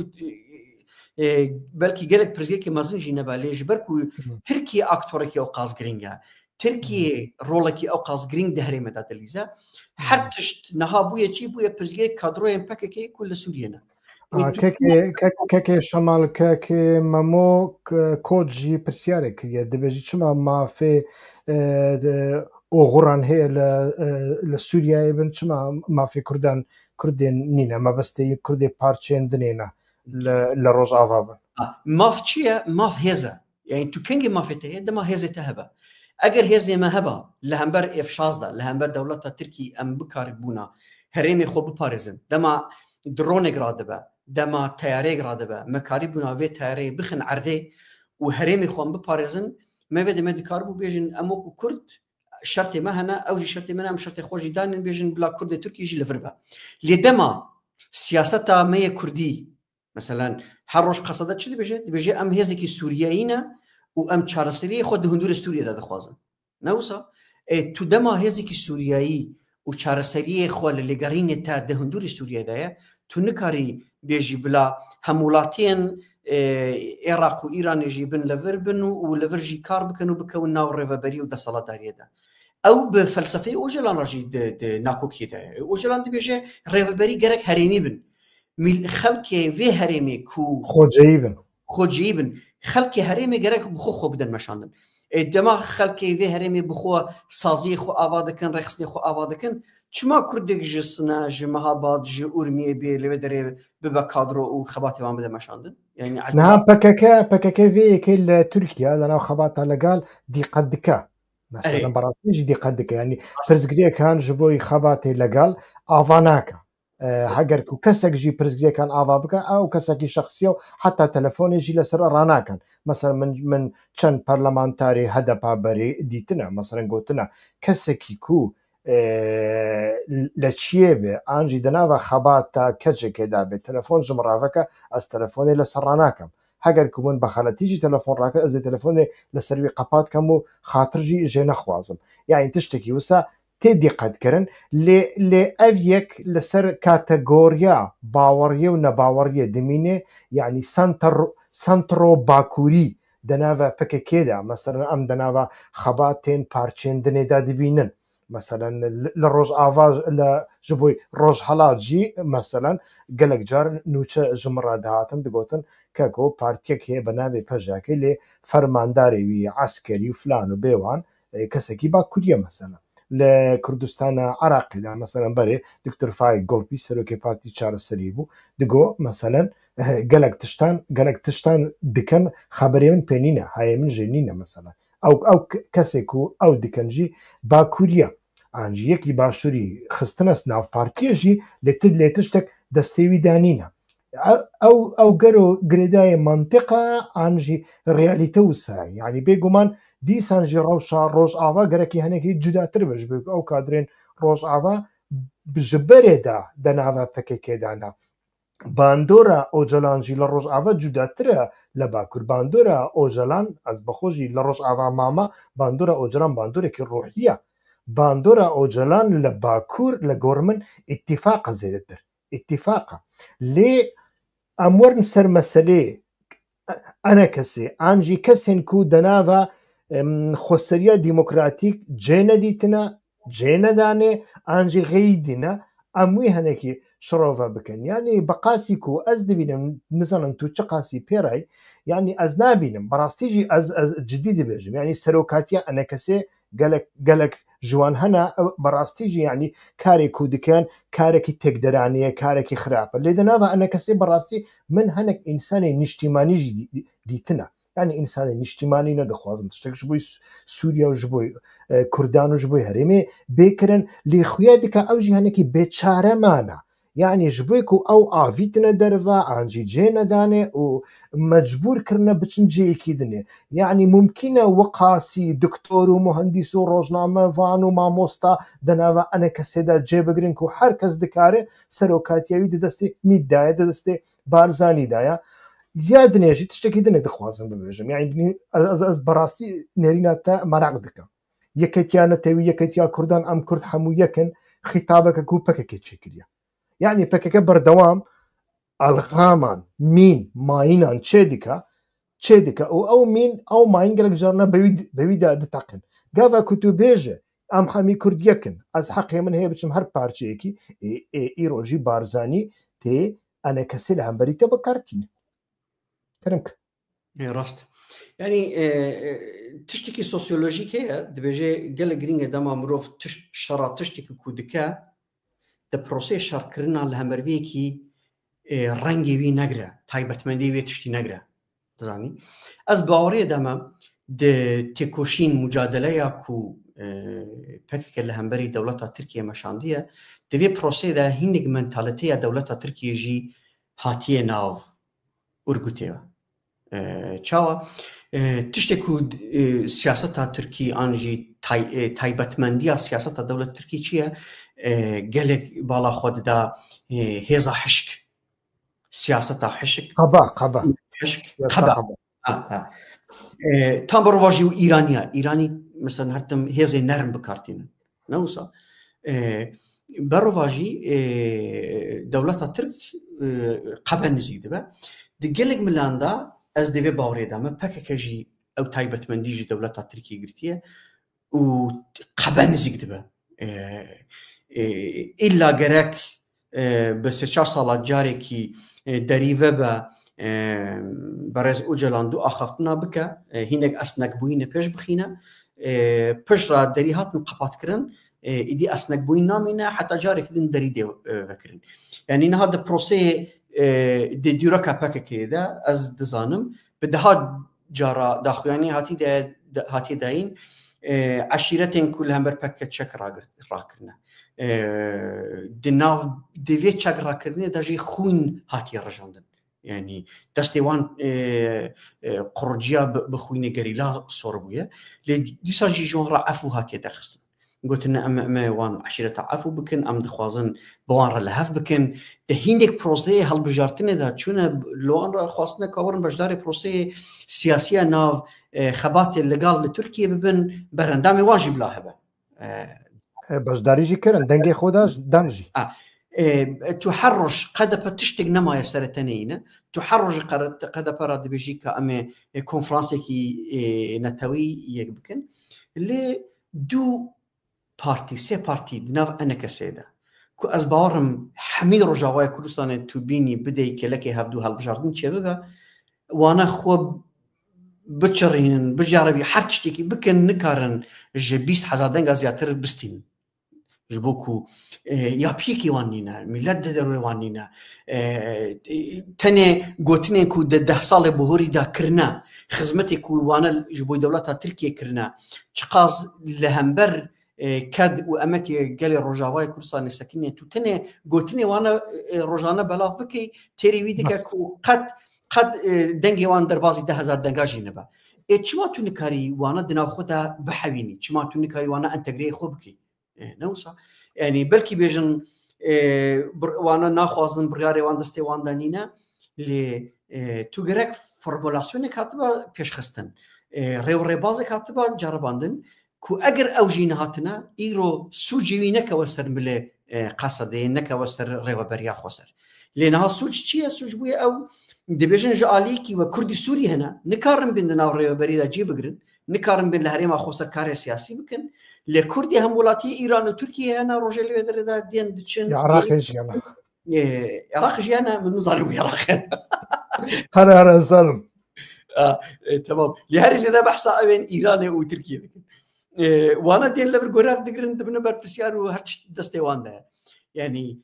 belkî gelek pirzgekî mezin jî nebe lê ji ber ku Tirkiye aktorekî ew qas giring e Tirkiye rolekî ew qas giring di herême de dilîze her tişt niha bûye çî bûye pirzgek kadroyên PKK ku li Sûriye ne kekê şemalkekê memo kod jî pirsiyarek kiriye dibêjî çima mafê oğuran heye li Sûriyeyê bin çima mafê Kurdên nîne mebesteyî Kurdê parçeyên dinê ne li Rojava bin maf çi ye maf hêz e yani tu kengê mafê te heye dema hêzê te hebe eger hêzê me heba li hember F16 da li hember dewleta Tirkî em bikaribûna herêmê xwe biparêzin dema dronek radibe dema teyarek radibe me karîbûna vê teyareyê bixin erdê û herêmê xwe biparêzin me vê demê dikaribû bêjin em wekû Kurd şertê me hene ew jî şertê me ne em şertê xwe jî danin bêjin bila Kurdê Tirkî jî li vir be lê dema siyaseta me yê Kurdî mesela her roj qeseda çi dibêje dibêje em hêzekî Sûriyeyî ne û em çareseriyê xwe di hundirê Sûriyê de dixwazin newsa tu dema hêzekî Sûriyeyî و چارەسەریە خۆ لە لێگەڕینێ تا دەهندوری سووریەدایە تو نکاری بێژی بلا هەموڵاتیان عێراق و ئیرانێژی بن لەڤر بن و لەڤرژی کار بکەن و بکەون ناو ڕێڤەبەری و دەسەڵاتداریەدا ئەو بە فەلسەفەی ئۆژەلان ڕژی ناکۆکیدایە ئۆژەلان دەبێژێ ڕێڤەبەری گەرەک هەرێمی بن خەڵکێ وێ هەرێمێک و خۆجیی بن خەڵکی هەرێمێ گەرەک بخۆ خۆ بدەن مەشاندن دەما خەڵکی وێ هەرێمێ بخۆ سازی خۆ ئاوا دەکەن ڕێخستنی خۆ ئاوا دەکەن چما کوردێک ژ سنە ژ مەهاباد ژ ئورمیە بێ لەوێ دەرێ ببە کادرۆ و خەباتێوان بدە مەشاندن یعنی پەکەکە وەیەکەی لە تورکیا لەناو خەباتە لەگەڵ دیقەت دکە مەسەڵەن بەڕاستیژی دیقەت دکە ینی پرزگریەکان ji بۆی خەباتێ لەگەڵ ئاوا ناکە هەگەر و کەسێک ژی پرزگریەکان ئاوا بکە ئەو کەسێکی شخصیە و حتا تەلەفۆنێژی لەسەر ڕناکەن مەسەر من چەند پەرلەمانتاری هەدەپا بەرێ دیتنە مەسەرەن گوتنە کەسێکی کو لە چیە بێ ئانجی دەناوە خەبات تا کەچێکێدا بێت تەلەفۆن ژمڕاوەکە ئەس تەلەفۆنێ لەسەر ڕناکەم هەگەر کوبوون بە خەڵەتیجی تەلەفۆن ڕاکە ئەزێ تەلەفۆنێ لەسەروی قەپات کەم و خاترژی ژێ نەخوازم یاین تشتێکی وسە تێ دیقەتکردن لێ ئەv یەک لەسەر کاتەگۆریا باوەڕیە و نەباوەڕیە دمینێ یعنی سنتڕۆ باکووری دەناوە پکەکێدا مەسەرەن ئەم دەناوە خەبات تێن پارچێندنێدا دبینن مەسەرەن لە ڕۆژ ئاواژ لە ژ بۆی ڕۆژ هەڵاتجی مەسەرەن گەلک جار نوچە ژمڕاداهاتن دەگوتن کەکۆ پارتیەک هەیە بە ناوێ پەژاکەی لێ فەرماندارێوی عسکەری و فلان و بێوان کەسێکی باکووریە مەسەلە لە کوردستانە عراقیدا مەسەرەن بەرێ دکتۆر گۆڵپی سەرۆکی پارتی چارەسەری بوو دگۆ مەسەلەن گەلک تشتان دکەن خەبەرێ من پێنینە هەیە من ژێنینە مەسەلە ئەو کەسێک و ئەو دکەنجی باکووریە ئانجی یەکی باشووری خستنەس ناو پارتیەژی لێ تشتێک دەستێوی دانینە ئەو گەر و گرێدایە منتیقە ئانژی ڕیالیتە وسە یعنی بێگومان دیسانژی ڕەوشا ڕۆژ ئاوا گەرەکی هەنێکی جوداتر بەش بێ ئەو کادرێن ڕۆژ ئاوا بژبەرێدا دەناوە پەکێکێدانا باندۆرە ئۆجەلانجی لە ڕۆژ ئاوا جوداترە لە باکوور باندۆرە ئۆژەلان ئەس بەخۆشی لە ڕۆژ ئاوا مامە باندۆرە ئۆجلان باندۆرێکی ڕۆحیە باندۆرە ئۆجەلان لە باکوور لە گۆرمن ئیتیفاقە زێدەتر ئیتیفاقە لێ ئەموەرن سەر مەسەلێ ئەنە کەسێ ئانجی کەسێن کو دەناوە خۆسەریە دیموکراتیک جێنەدیتنە جێنەدانێ ئانجی غەیدینە ئەمووی هەنێکی شڕۆڤە بکەن یعنی بە قاسی و ئەس دەبینم نزانم تو چه قاسی پێڕای یعنی ئەس نابینم بەڕاستیژی ئەس جدی دەبێژم یعنی سەرۆکاتیە ئەنە کەسێ گەلک ژوان هەنا بەڕاستیژی یعنی کارێک و دکەن کارێکی تێکدەرانەیە کارێکی خراپە لێ دەناوە ئەنە کەسێ بەڕاستی من هەنێک ئینسانی نیشتیمانیژی دیتنە ینی ئینسانی نیشتیمانی نەدەخوازم شتێکش بۆی سووریا و ژ بۆی کوردان و ژ بۆی هەرێمێ بێکردن لێخویا دیکە ئەوژی هەنێکی بێچارەمانە یعنی ji bo ku ew avîtine derve an jî cê nedane û mecbûrkirine biçin cêyekî dinê yعنی mumkîn e wiqasî doktor û muhendîs û rojnamevan û mamosta di nava ene kesê de cê bigirin ku her kes dikare serokatiya wî di destê mîd daye di destê Barzanî daye ya dinê jî tiştekî dinê dixwazim bibêjim yani ez berastî nêrîna te merak dikim yeketiya netewî yeketiya Kurdan em Kurd hemû yekin xîtabeke ku pekekê çêkiriye yani pekeke berdewam elxaman mîn mayînan çê dike û ew mîn ew mayîn gelek carna bevî de diteqin gava ku tu bêje em hemî Kurd yekin ez heqê min heye biçim her parçeyekî îro jî Barzanî tê ene kesê li hemberî te bikartîne kirim rast yani tiştekî sosyolojîk heye dibêje gelek giring e dema mirov şera tiştekî ku dike د پرۆسەی شەڕکردنا لە هەمەرویەکی ڕەنگی وی نەگرە تایبەتمەندی وێ تشتی نەگرە دەزانی ئەس باوەڕێ دەمە تێکۆشین مجادلەیە و پەکێکە لە هەمبەری دەوڵەتە تورکیە مەشاندیە دەوێ پرۆسەیەدا هینێک مەنتاڵەتەیە دەوڵەتە تورکیەژی هاتیە ناو ئورگوتێوە چاوە تشتێک و سیاسەتە تورکی ئانژی تایبەتمەندیە سیاسەتە دەوڵەت تورکی چییە gelek bala xwe dida hêza hişk siyaseta hişk tam bi rova jî û îraniya îranî mesela her tim hêzê nerm bikartînin ne wisa بروواجی دولت ترک قبل نزیک دبه دگلگ ملاندا از دیو باوری دامه پک کجی او تایبت من دیجی دولت ترکی گرتیه و قبل نزیک دبه إلا جرك بس شخص جاري كي دريفة با برز أوجلان دو أخفتنا بك هناك أسنك بوين بيش بخينا بيش را دريهات مقابات كرن إدي أسنك بوين نامينا حتى جاري كدن دري دي فكرن يعني هذا بروسي دي ديوركا باكا كيدا أز دزانم بدهات جارا داخو يعني هاتي داين عشيرتين كلها مربكة شك راكرنا دناو ديفيت شك راكرنا داجي خون هاتي رجاندن يعني دستيوان قرجيا بخوينة قريلا صوربوية لديسا جي جوان رعفو هاتي درخصن قلت إن أما وان عشيرة عفو بكن أم دخوازن بوان رلهف بكن هندك بروسي هالبجارتين دا چون لوان را خواستنا كورن بجداري بروسي سياسية ناف خبات اللقال لتركيا ببن برندامي واجب لاهبه بجداري جي كرن دنگي خوداش دمجي تحرش قد تشتق نما يسرتنين تحرش قد براد بيجيكا أما كونفرانسي كي نتوي يقبكن اللي دو بارتي سي بارتي دناف أنا كسيدة كو أزبارم حميد رجاوية كردستان توبيني بدي كلكي هفدو هالبجاردين شبابا وانا خوب بتشرين بجاربي حرتشتكي بكن نكارن جبيس حزادن غازياتر بستين جبوكو يا بيكي وانينا ميلاد دروي وانينا تاني قوتنين كو ده سال بهوري دا كرنا خزمتي كو وانا جبوي دولتها تركيا كرنا شقاز لهمبر كاد وأماكي قالي رجاوي كردستان ساكنة تو تاني قوتني وانا رجانا بلاغ بكي تيري ويدك كو قد دنگي وان دربازي 10,000 دنگاجي نبا چما تو نكاري وانا دنا خدا بحويني چما تو نكاري وانا انتگري خوبكي نوصا يعني بلكي بيجن وانا ناخوازن برياري وان دستي وان دانينا لي تو گرك فورمولاسيون كاتبا پیش خستن ريو ريباز كاتبا جرباندن كو اگر او جينهاتنا ايرو سوجي نكا وسر ملي قصدي نكا وسر ريو بريا خوسر لانها سوج چيه سوج بويا او دبيجن جاليكي وكردي سوري هنا نكارن بين ناوري بريدا جي بقرن نكارن بين الهريمه خوسر كاري سياسي بكن لكردي هم ولاتي ايران وتركيا هنا روجيلي دردا دين دچن عراق جينا عراق جينا من نظري عراق هذا ظلم تمام لهري زي بحثا بين ايران وتركيا وانا دين لبر غراف دقرن دبن بر بسيار وهرش دستيوان ده يعني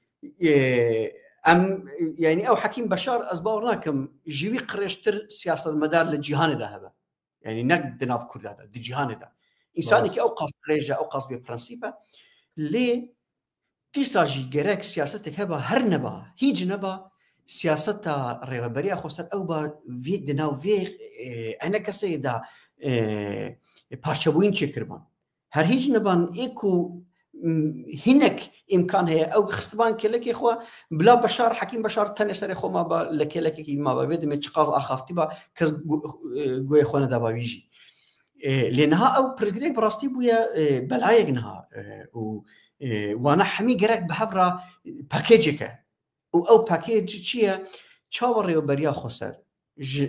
ام يعني او حكيم بشار ازبورناكم جيوي قريشتر سياسه المدار للجهان ده هبه يعني نقد ناف كل هذا دي جهان ده انساني كي اوقاس ريجا اوقاس ببرنسيبه لي تيساجي جريك سياستك هبه هرنبا هيج نبا سياسه ريبريا خوسر او با في دنا في انا كسيدا بارشبوين تشكرمان هر هيج نبان ايكو هناك امكان هي او خصبان كلكي خو بلا بشار حكيم بشار تاني سري خو ما با لكلكي ما با بيد متقاز اخافتي با كز غوي خونا دابا بيجي لانها او بريزيدنت براستي بويا بلايغنها وانا حمي قرك بحبره باكيجك او باكيج شيا تشاوري وبريا خسر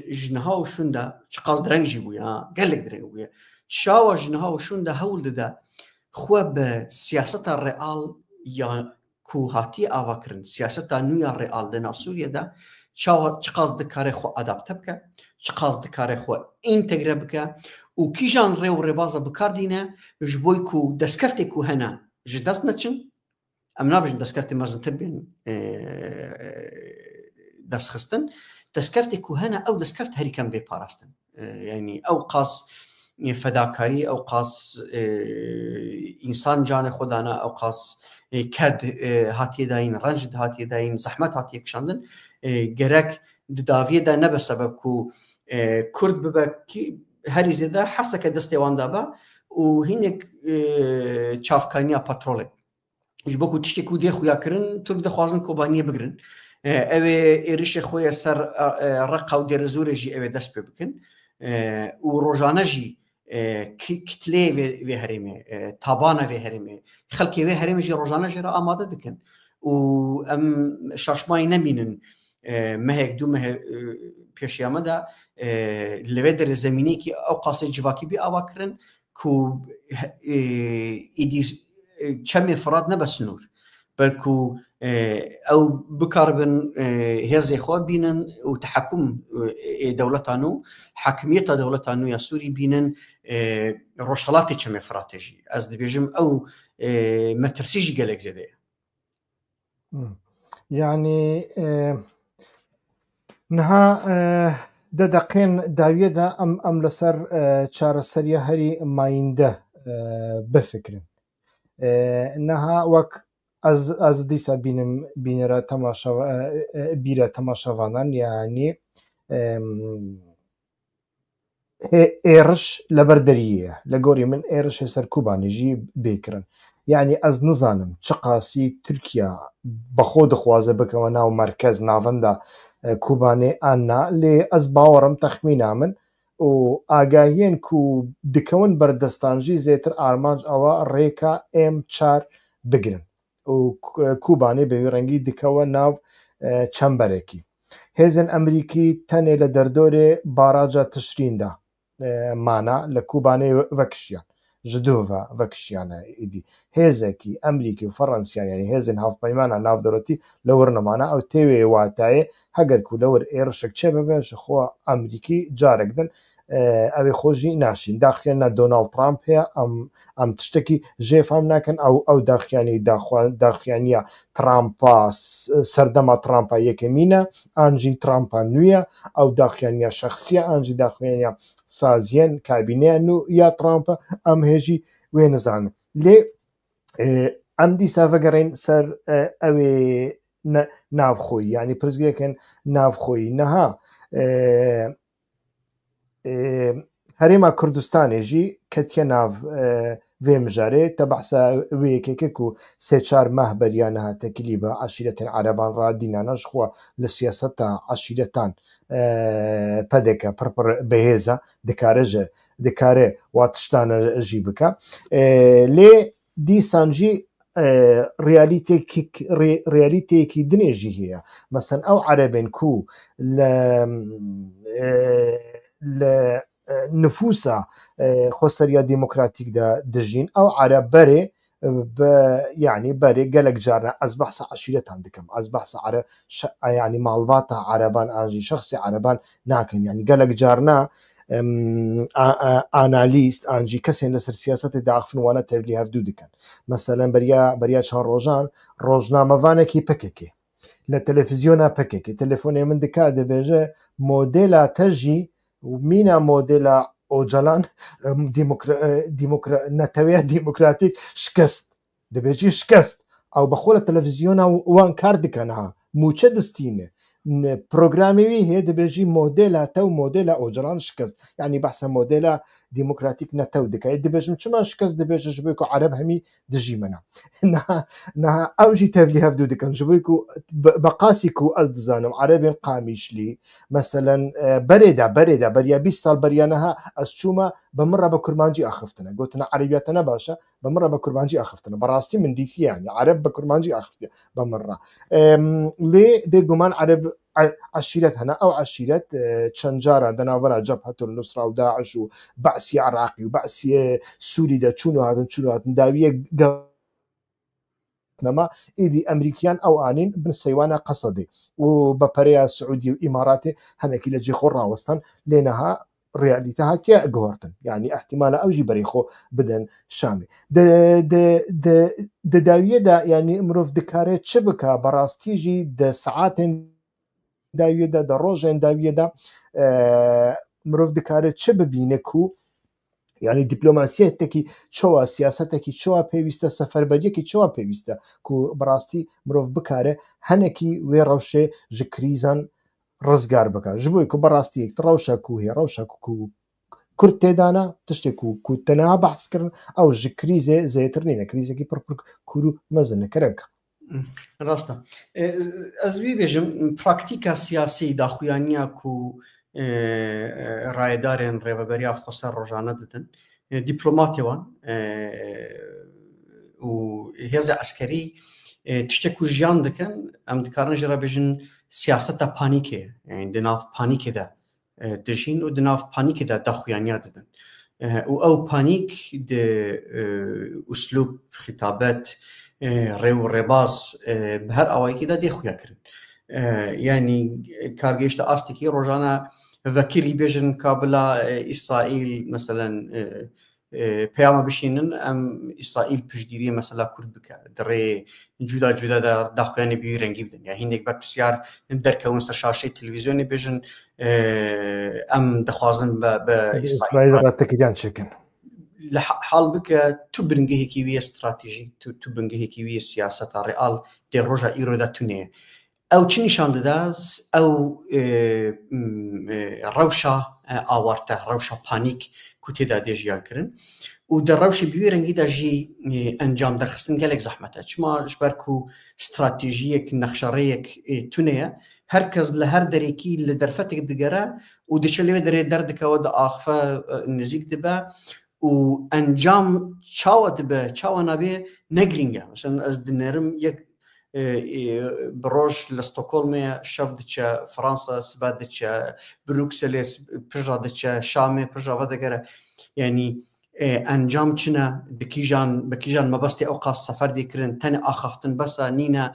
جنها وشندا تقاز درنجي بويا قال لك درنجي بويا تشاور جنها وشندا هول ده خو بسياسة الرئال يا كوهاتي أفكرن سياسة نويا الرئال دنا سوريا ده شاو تقاز دكاره خو أدابت بك تقاز دكاره خو إنتجر بك وكيجان ريو ربازة بكاردينا جبويكو دسكفتكو هنا جداس نتشن أم نابج دسكفتي مازن تبين دس خستن دسكفتكو هنا أو دسكفت هري كان بيباراستن يعني أو قاس فداكاري او قاس انسان جان خدانا او قاس كد هاتي داين رنج هاتي داين زحمت هاتي كشاندن جرك داويه دا نه بسبب كو كرد ببكي هري زيدا حسك دستيوان دابا وهنك تشافكانيا باترول جبكو تشتكو دي خويا كرن ترك دخوازن كوبانيه بگرن اوي اريش خويا سر رقا ودير زورجي اوي دس بكن وروجانجي کتلێ وێ هەرێمێ تابانە وێ هەرێمێ خەڵکی وێ هەرێمێژی ڕۆژانە ژێرە ئامادە دکن و ئەم شاشمای نەبینن مەهێک دوو مەهێ پێشیامەدا لەوێ دەرە زەمینەیەکی ئەو قاسی جیواکی بێ ئاواکردن کو ئیدی چەمێ فرات نەبە سنوور بەلکو ئەو بکاربن هێزێ خۆ بینن و تحکم دەوڵەتان و حاکمیەتە دەوڵەتان و یا سووری بینن ڕۆژهەڵاتی چەمێ فراتێژی ئەس دەبێژم ئەو مەترسیژی گەلێک زێدەیە یعنی نها دەدەقێن داویەدا ئەم لەسەر چارەسەریە هەری مایندە بفکرن نها وەک ئەز دیسا بینم بینەرە بیرە تەماشەوانان یعنی ئێرش لەبەر دەریە لە گۆری من ئێرشێ سەر کوبانێژی بێکردن یعنی ئەس نزانم چ قاسی تورکیا بەخۆ دەخوازە بکەوە ناو مەرکەز ناوەندا کوبانێ ئانا لێ ئەس باوەڕم تەخمینا من و ئاگاهێن و دکەون بەردەستانژی زێتر ئارمانج ئەوە ڕێکە M4 بگرن و کوبانێ بەوی ڕەنگی دکەوە ناو چەمبەرێکی هێزن ئەمریکی تەنێ لە دەردۆرێ باراجە تشریندا مانە لە کوبانێ وەکشیان ژدۆڤە وەکشیانە ئیدی هێزێکی ئەمریکی و فەڕەنسیانی هێزن هاوپەیمانە ناودەڕەتی لەوەر نەمانە ئەو تێوێ واتایە هەگەرکو لەوەر ئێرشک چێ ببێش خۆ ئەمریکی جارێکدن ئەوێ خۆشی ناشین داخیانە دۆناڵد ترامپ هەیە ئەم تشتێکی ژێفام ناکەن ئەو داخیانی داخیانە ترامپا سەردەما ترامپا یەکەمینە ئانجی ترامپا نوێە ئەو داخیانە شخصیە ئانجی داخوێنە سازیان کابینیان و یا ترامپە ئەم هێژی وێ نزانن لێ ئەم دیسا بەگەڕین سەر ئەوێ ناوخۆی ینی پرزگەکەن ناوخۆی نەها هەرێما کوردستانێژی کەتیە ناو وێمژارێ تە بەحسە وەیەکێکێک و سێ چار مەه بەریانە هاتەکیلی بە عەشیرەتێن عەرەبان ڕادینانەش خۆ لە سیاسەتە عەشیرەتان پەدێکە پڕپڕ بەهێزە دەکارێ وا تشتانە ژی بکە لێ دیسانژی ڕیالیتێکی دنێژی هەیە مەسەن ئەو عەرەبێن کو لە نفوسە خۆسەریە دیموکراتیکدا دژین ئەو عەرەب بەرێ یعنی بەرێ گەلک جارە ئەس بەحسە عەشیرەتان دکەم ئەس بەحسە ینی ماڵباتە عەرەبان ئاژی شخصی عەرەبان ناکەن ینی گەلک جارنا ئانالیست ئانجی کەسێن لەسەر سیاسەتی داخفنوانە تەبلی هەفتوو دکەن مەسەلەن بەریا چەند ڕۆژان ڕۆژنامەوانێکی پەکێکێ لە تەلەڤیزیۆنا پەکێکی تەلەفۆنێ من دکا دەبێژە مۆدێلا تەژی و مینە مۆدێلا ئۆجەلان نەتەوەیە دیموکراتیک شکست دەبێژی شکست ئەو بەخۆ لە تەلەڤیزیۆنا وان کار دکەنها موچە دەستینە پرۆگرامیوی هەیە دەبێژی مۆدێلا تە و مۆدێلا ئۆجەلان شکست ینی بەحسە مۆدێلا دیموکراتیک نەتەو دکای دەبێژم چما شکست دەبێژە ژبێک و عەرەب هەمی دژی منە ئەوژی تەبلی هەفتوو دکەن ژبێک و بەقاسی و ئەس دزانم عەرەبێن قامیشلی مەسەلەن بەرێدا بەریا 20 ساڵ بەریانەها ئەس چوومە بەمڕە بە کورمانجی ئاخفتنە گوتنە عەرەبیاتە نەباشە بەمڕە بە کورمانجی ئاخفتنە بەڕاستی من دیتیانی عەرەب بە کورمانجی ئاخفتە بەمڕە لێ بێگومان عەرەب عەشیرەت هەنا ئەو عەشیرەت چەند جارە دەناوبەرە جەبهەت النوسرا و داعش و بەعسی عراقی و بەعسی سووریدا چوون و هاتن داویە نەما ئیدی ئەمریکیان ئەو ئانین بن سەیوانە قەسەدی و بە پەرەیە سعودی و ئیماراتی هەنێکی لە جێ خۆ ڕاوەستان لێنەها ڕیالیتە هاتیە گۆڕتن یعنی ئەحتیمالە ئەوژی بەرەی خۆ بدەن شامێ دەداویەدا ینی مرۆڤ دکارێت چ بکە بەڕاستیژی دە سەعاتێن داویەدا دە ڕۆژێن داویەدا مرۆڤ دکارێت چ ببینێک و ینی دیپلۆماسیەتێکی چۆوە سیاسەتێکی چۆوە پێویستە سەفەربەریەکی چۆوە پێویستە و بەڕاستی مرۆڤ بکارێ هەنێکی وێ ڕەوشێ ژ کریزان ڕزگار بکە ji بۆی ku بەڕاستی ڕەوشە ku هەیە ڕەوشە ku کورد تێدانا تشتێک و تەنها بەحسکردن ئەو ji کریزێ زێتر نینە کریزێکی پڕ کوور و مەزنەکەرەکە ڕاستە ئەس وی بێژم پراکتیکە سیاسی داخوایانە و ڕایدارێن ڕێوەبەریا خۆسەر ڕۆژانە دەدەن دیپلۆماتیەوان و هێزە عسکەری تشتێک و ژیان دەکەن ئەم دکارن ژێرا بێژن سیاسەتە پانیکێ دناو پانیکێدا دژین و دناو پانیکێدا داخویانیا دەدەن و ئەو پانیک ئوسلوب خیتابەت ڕێو ڕێباز بە هەر ئاوایەکیدا دێخویاکردن یعنی کارگەیشتە ئاستێکی ڕۆژانە vekirî bêjin kabila İsraîl meselan peyama bişînin em İsraîl piştgiriyê mesela Kurd bike dirê cuda cuda de daxuyanê bî rengî bidin ya hinek berpisyar derkewin ser şaşeyê televîzyonê bêjin em dixwazin be İsraîl ratekidan çekin li hal bike tu biringehekî wî ye stratejîk tu biringehekî wî ye siyaseta real dê roja îro de tune ئەو چ نیشان دەدا ئەو ڕەوشە ئاوارتە ڕەوشە پانیک کو تێدا دێژیانکردن و دە ڕەوشی بوێ ڕەنگیدا ژی ئەنجام دەرخستن gelek زەحمەتە چما ji ber ku stratejiyek nexşareyek tuneye her kes li her derekî li derfetek digere û diçe lê derê derdikewe di axife nizîk dibe û encam çawa dibe çawa nabê ne giring e mesela ez dinêrim yek برۆژ لە ستۆکۆلمێ شەو دچە فەرانسا سبا دچە بروکسلێ پژا دچە شامێ پژاوە دەگەرە یعنی ئەنجام چنە بەکیژان مەبەستی ئەو قاس سەفەر دیکردن تەنە ئاخافتن بەسە نینە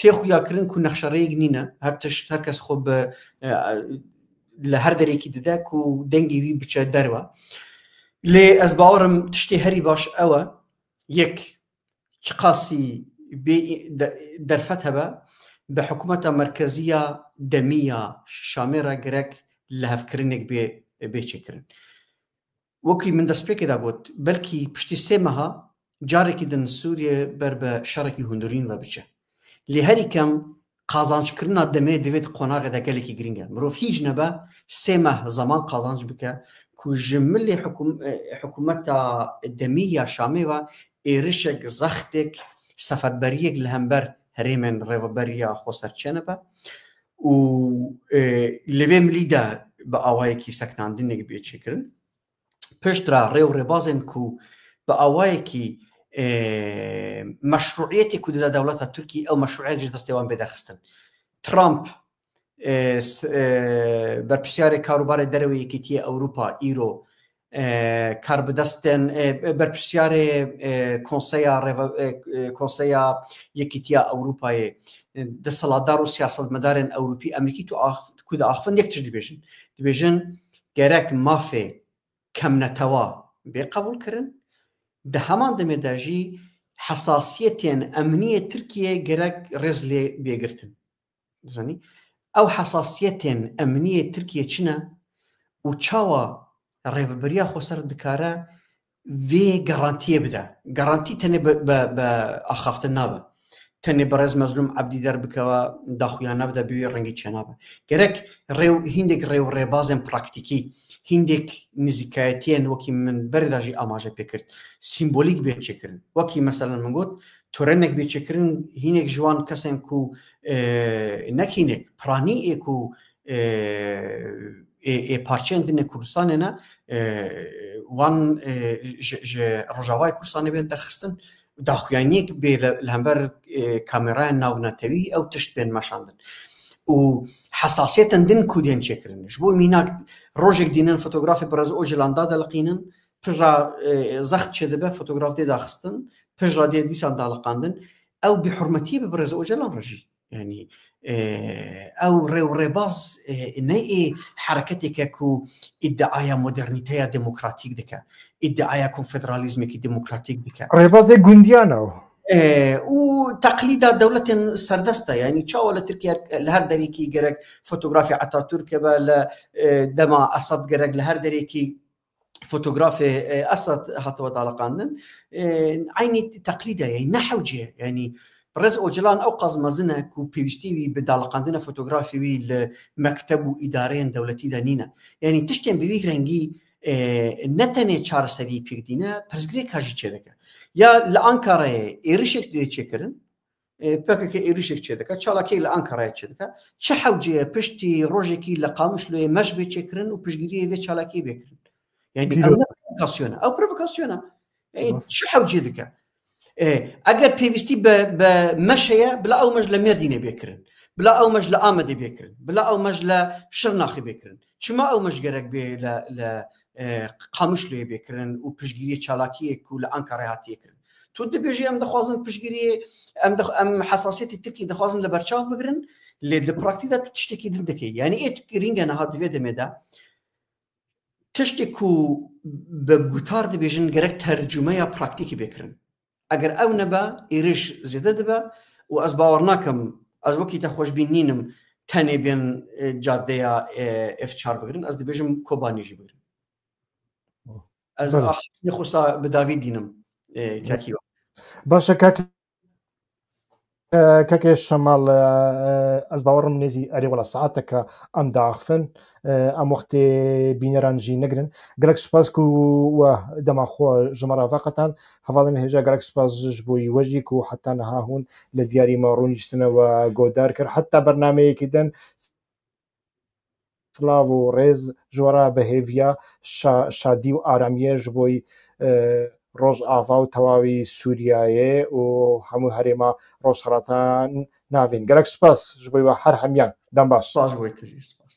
تێخویاکردن و نەخشەڕەیەک نینە هەر تشت هەر کەس خۆ لە هەر دەرێکی دەدەک و دەنگی وی بچە دەروە لێ ئەس باوەڕم تشتی هەری باش ئەوە یەک چ قاسی دەرفەت هەبە بە حکوومەتە مرکزیە دەمیە شامێرە گرەک لە هەفکردنێک بێچێکردن وەکی من دەستپێکێدا بوت بەلکی پشتی سێمەها جارێکی دن سووریە بەر بە شەڕێکی هوندورین بە بچە لێ هەری کەم قازانجکردنا دەمێ دەوێت قۆناغێدا گەلێکی گرنگە مرۆڤ هیچ نەبە سێمە زەمان قازانج بکە کو ژملێ حکوومەتە دەمی یا شامێوە ئێرشێک زەختێک سەفەربەریەک لە هەمبەر هەرێمێن ڕێوەبەریە خۆسەرچێنە بە و لەوێ ملیدا بە ئاوایەکی سەکناندنێک بێچێکردن پشترا ڕێو ڕێبازێن کو بە ئاوایەکی مەشروعیەتی کو دەدا دەوڵەتە تورکی ئەو مەشروعیەتیش دەستێوان بێدەرخستن ترامپ بەرپرسیارێک کاروبارێ دەرەوەی یەکێتیە ئەوروپا ئیرۆ کار بدەستێن بەرپرسیارێ کۆنسەیا یەکێتیە ئەوروپایە دەسەڵاتدار و سیاسەتمەدارên ئەوروپی ئەمریکی کو داخفن یەک تشت دibêjin gerek mafê kemnetewî bê qebûlkirin di heman demê de jî hesasiyetên emniyê Tirkiye gerek rêz lê bêgirtin zanî ew hesasiyetên emniyê Tirkiye çi ne û çawa ڕێوەبەریە خۆسەر دکارە vê garantiyê bide garantî tenê bە ئاخافتن نابە tenê بەڕێز مەزلوم عەبدی دەربکەوە داخویان نابدە بوێ ڕەنگی چێنابە gerek هیندێک ڕێو ڕێبازên پراکتیکی هیندێک نزیکایەتیان وەکی من بەرێدا ژی ئاماژە پێکرد سیمبۆلیک بێچێکردن وەکی مەسەلەن من گوت تۆرێنێک بێچێکردن هینێک ژوان کەسێن ku نەک هینێک پرانیئێک و parçeyên dinê Kurdistanê ne wan ji Rojavayê Kurdistanê bên derxistin daxuyaniyek bê li hember kamerayên navnetewî ew tişt bên meşandin û hesasiyetên din ku dên çêkirin ji bo mînak rojek dînin fotografê Birez Ocalan da diliqînin pijra zext çê dibe fotograf dê daxistin pijra dê dîsan daliqandin ew bihurmetiyê bi Birez Ocalan re jî yani ئەو ڕێوڕێباز نەئێ حرەکەتێکە و ئیدعایا مۆدرنیتەیە دموکراتیک دکە ئیدعایا کۆنفدرالیزمێکی دموکراتیک دکە ڕێبازێ گوندیانەوە و تەقلیدا دەوڵەتێن سەردەستە یعنی چاوە لە تورکیا لە هەر دەرێکی گەرەک فۆتۆگرافی عەتاتورکە بە لە دەما ئەسەد گەرەک لە هەر دەرێکی فۆتۆگرافێ ئەسەد هاتەوە داڵەقاندن عینی تەقلیدە یعنی نەحەوجێ یعنی Birez Ocalan ew qaz mezin e ku pêwîstî wî bi daliqandina fotografî wî li mekteb û îdareyên dewletî de nîne yanî tiştên bi vî rengî ne tenê çareserî pêk dîne pirsgirêka jî çêdike ya li Ankarayê êrişek dê çêkirin پکێکی ئێریشێک چێ دەکات چالاکی لە ئەنکارای چێ دەکات چه حەوجەیە پشتی ڕۆژێکی لە قاموش لێ مەش بێ چێکردن و پشگیری بێ چالاکی بێکردن یعنی پروڤۆکاسیۆنە ئەو پروڤۆکاسیۆنە چه حەوجێ دەکە ئەگەر پێویستی بە مەشەیە بلا ئەو مەش لە مێردینێ بێکردن بلا ئەو مەش لە ئامەدە بێکردن بلا ئەو مەش لە شڕناخی بێکردن چما ئەو مەش گەرەک بێ لە قاموش لێ بێکردن و پشگیری چالاکیەک و لە ئەنکارای هاتیەکردن تو دەبێژی ئەم دەخوازن پشگیری ئەم حساسیەتی ترکی دەخوازن لە بەرچاو بگرن لێ لە پراکتیکدا تو تشتێکی دل دەکەی یعنی ئێت گرینگە نەهات دەوێ دەمێدا تشتێک و بە گوتار دەبێژن گەرەک تەرجمەیە پراکتیکی بێکردن ئەگەر ئەو نەبە ئێرش زێدە دەبە و ئەس باوەڕ ناکەم ئەس وەکی تە خۆشبین نینم تەنێ بێن جادەیە F4 بگرن ئەس دەبێژم کۆبانیژی بگرن ئەس خۆستا بەداوی دینم کاکیوە باشە کاکێ شەماڵ ئەس باوەڕم نێزی ئەرێ وەڵا سەعاتەکە ئەم داخفن ئەم وەختێ بینەرانژی نەگرن گەلک سپاس و دەماخۆ ژمەرا ڤقەتان هەواڵن هێژا گەلک سپاس بووی وەژیک و حتا نەها هون لە دیاری مەڕوونیشتنەوە گۆدار کرد حتا بەرنامەیەکی دەن سلااو و ڕێز ژۆرا بەهێڤیا شادی و ئارامیێژ بۆی ڕۆژ ئاوا و تەواوی سووریایە و هەموو هەرێما ڕۆژهەڵاتان ناوین گەلک سپاس ژ بۆی وە هەر هەمیان دەم باش باش بۆی تری سپاس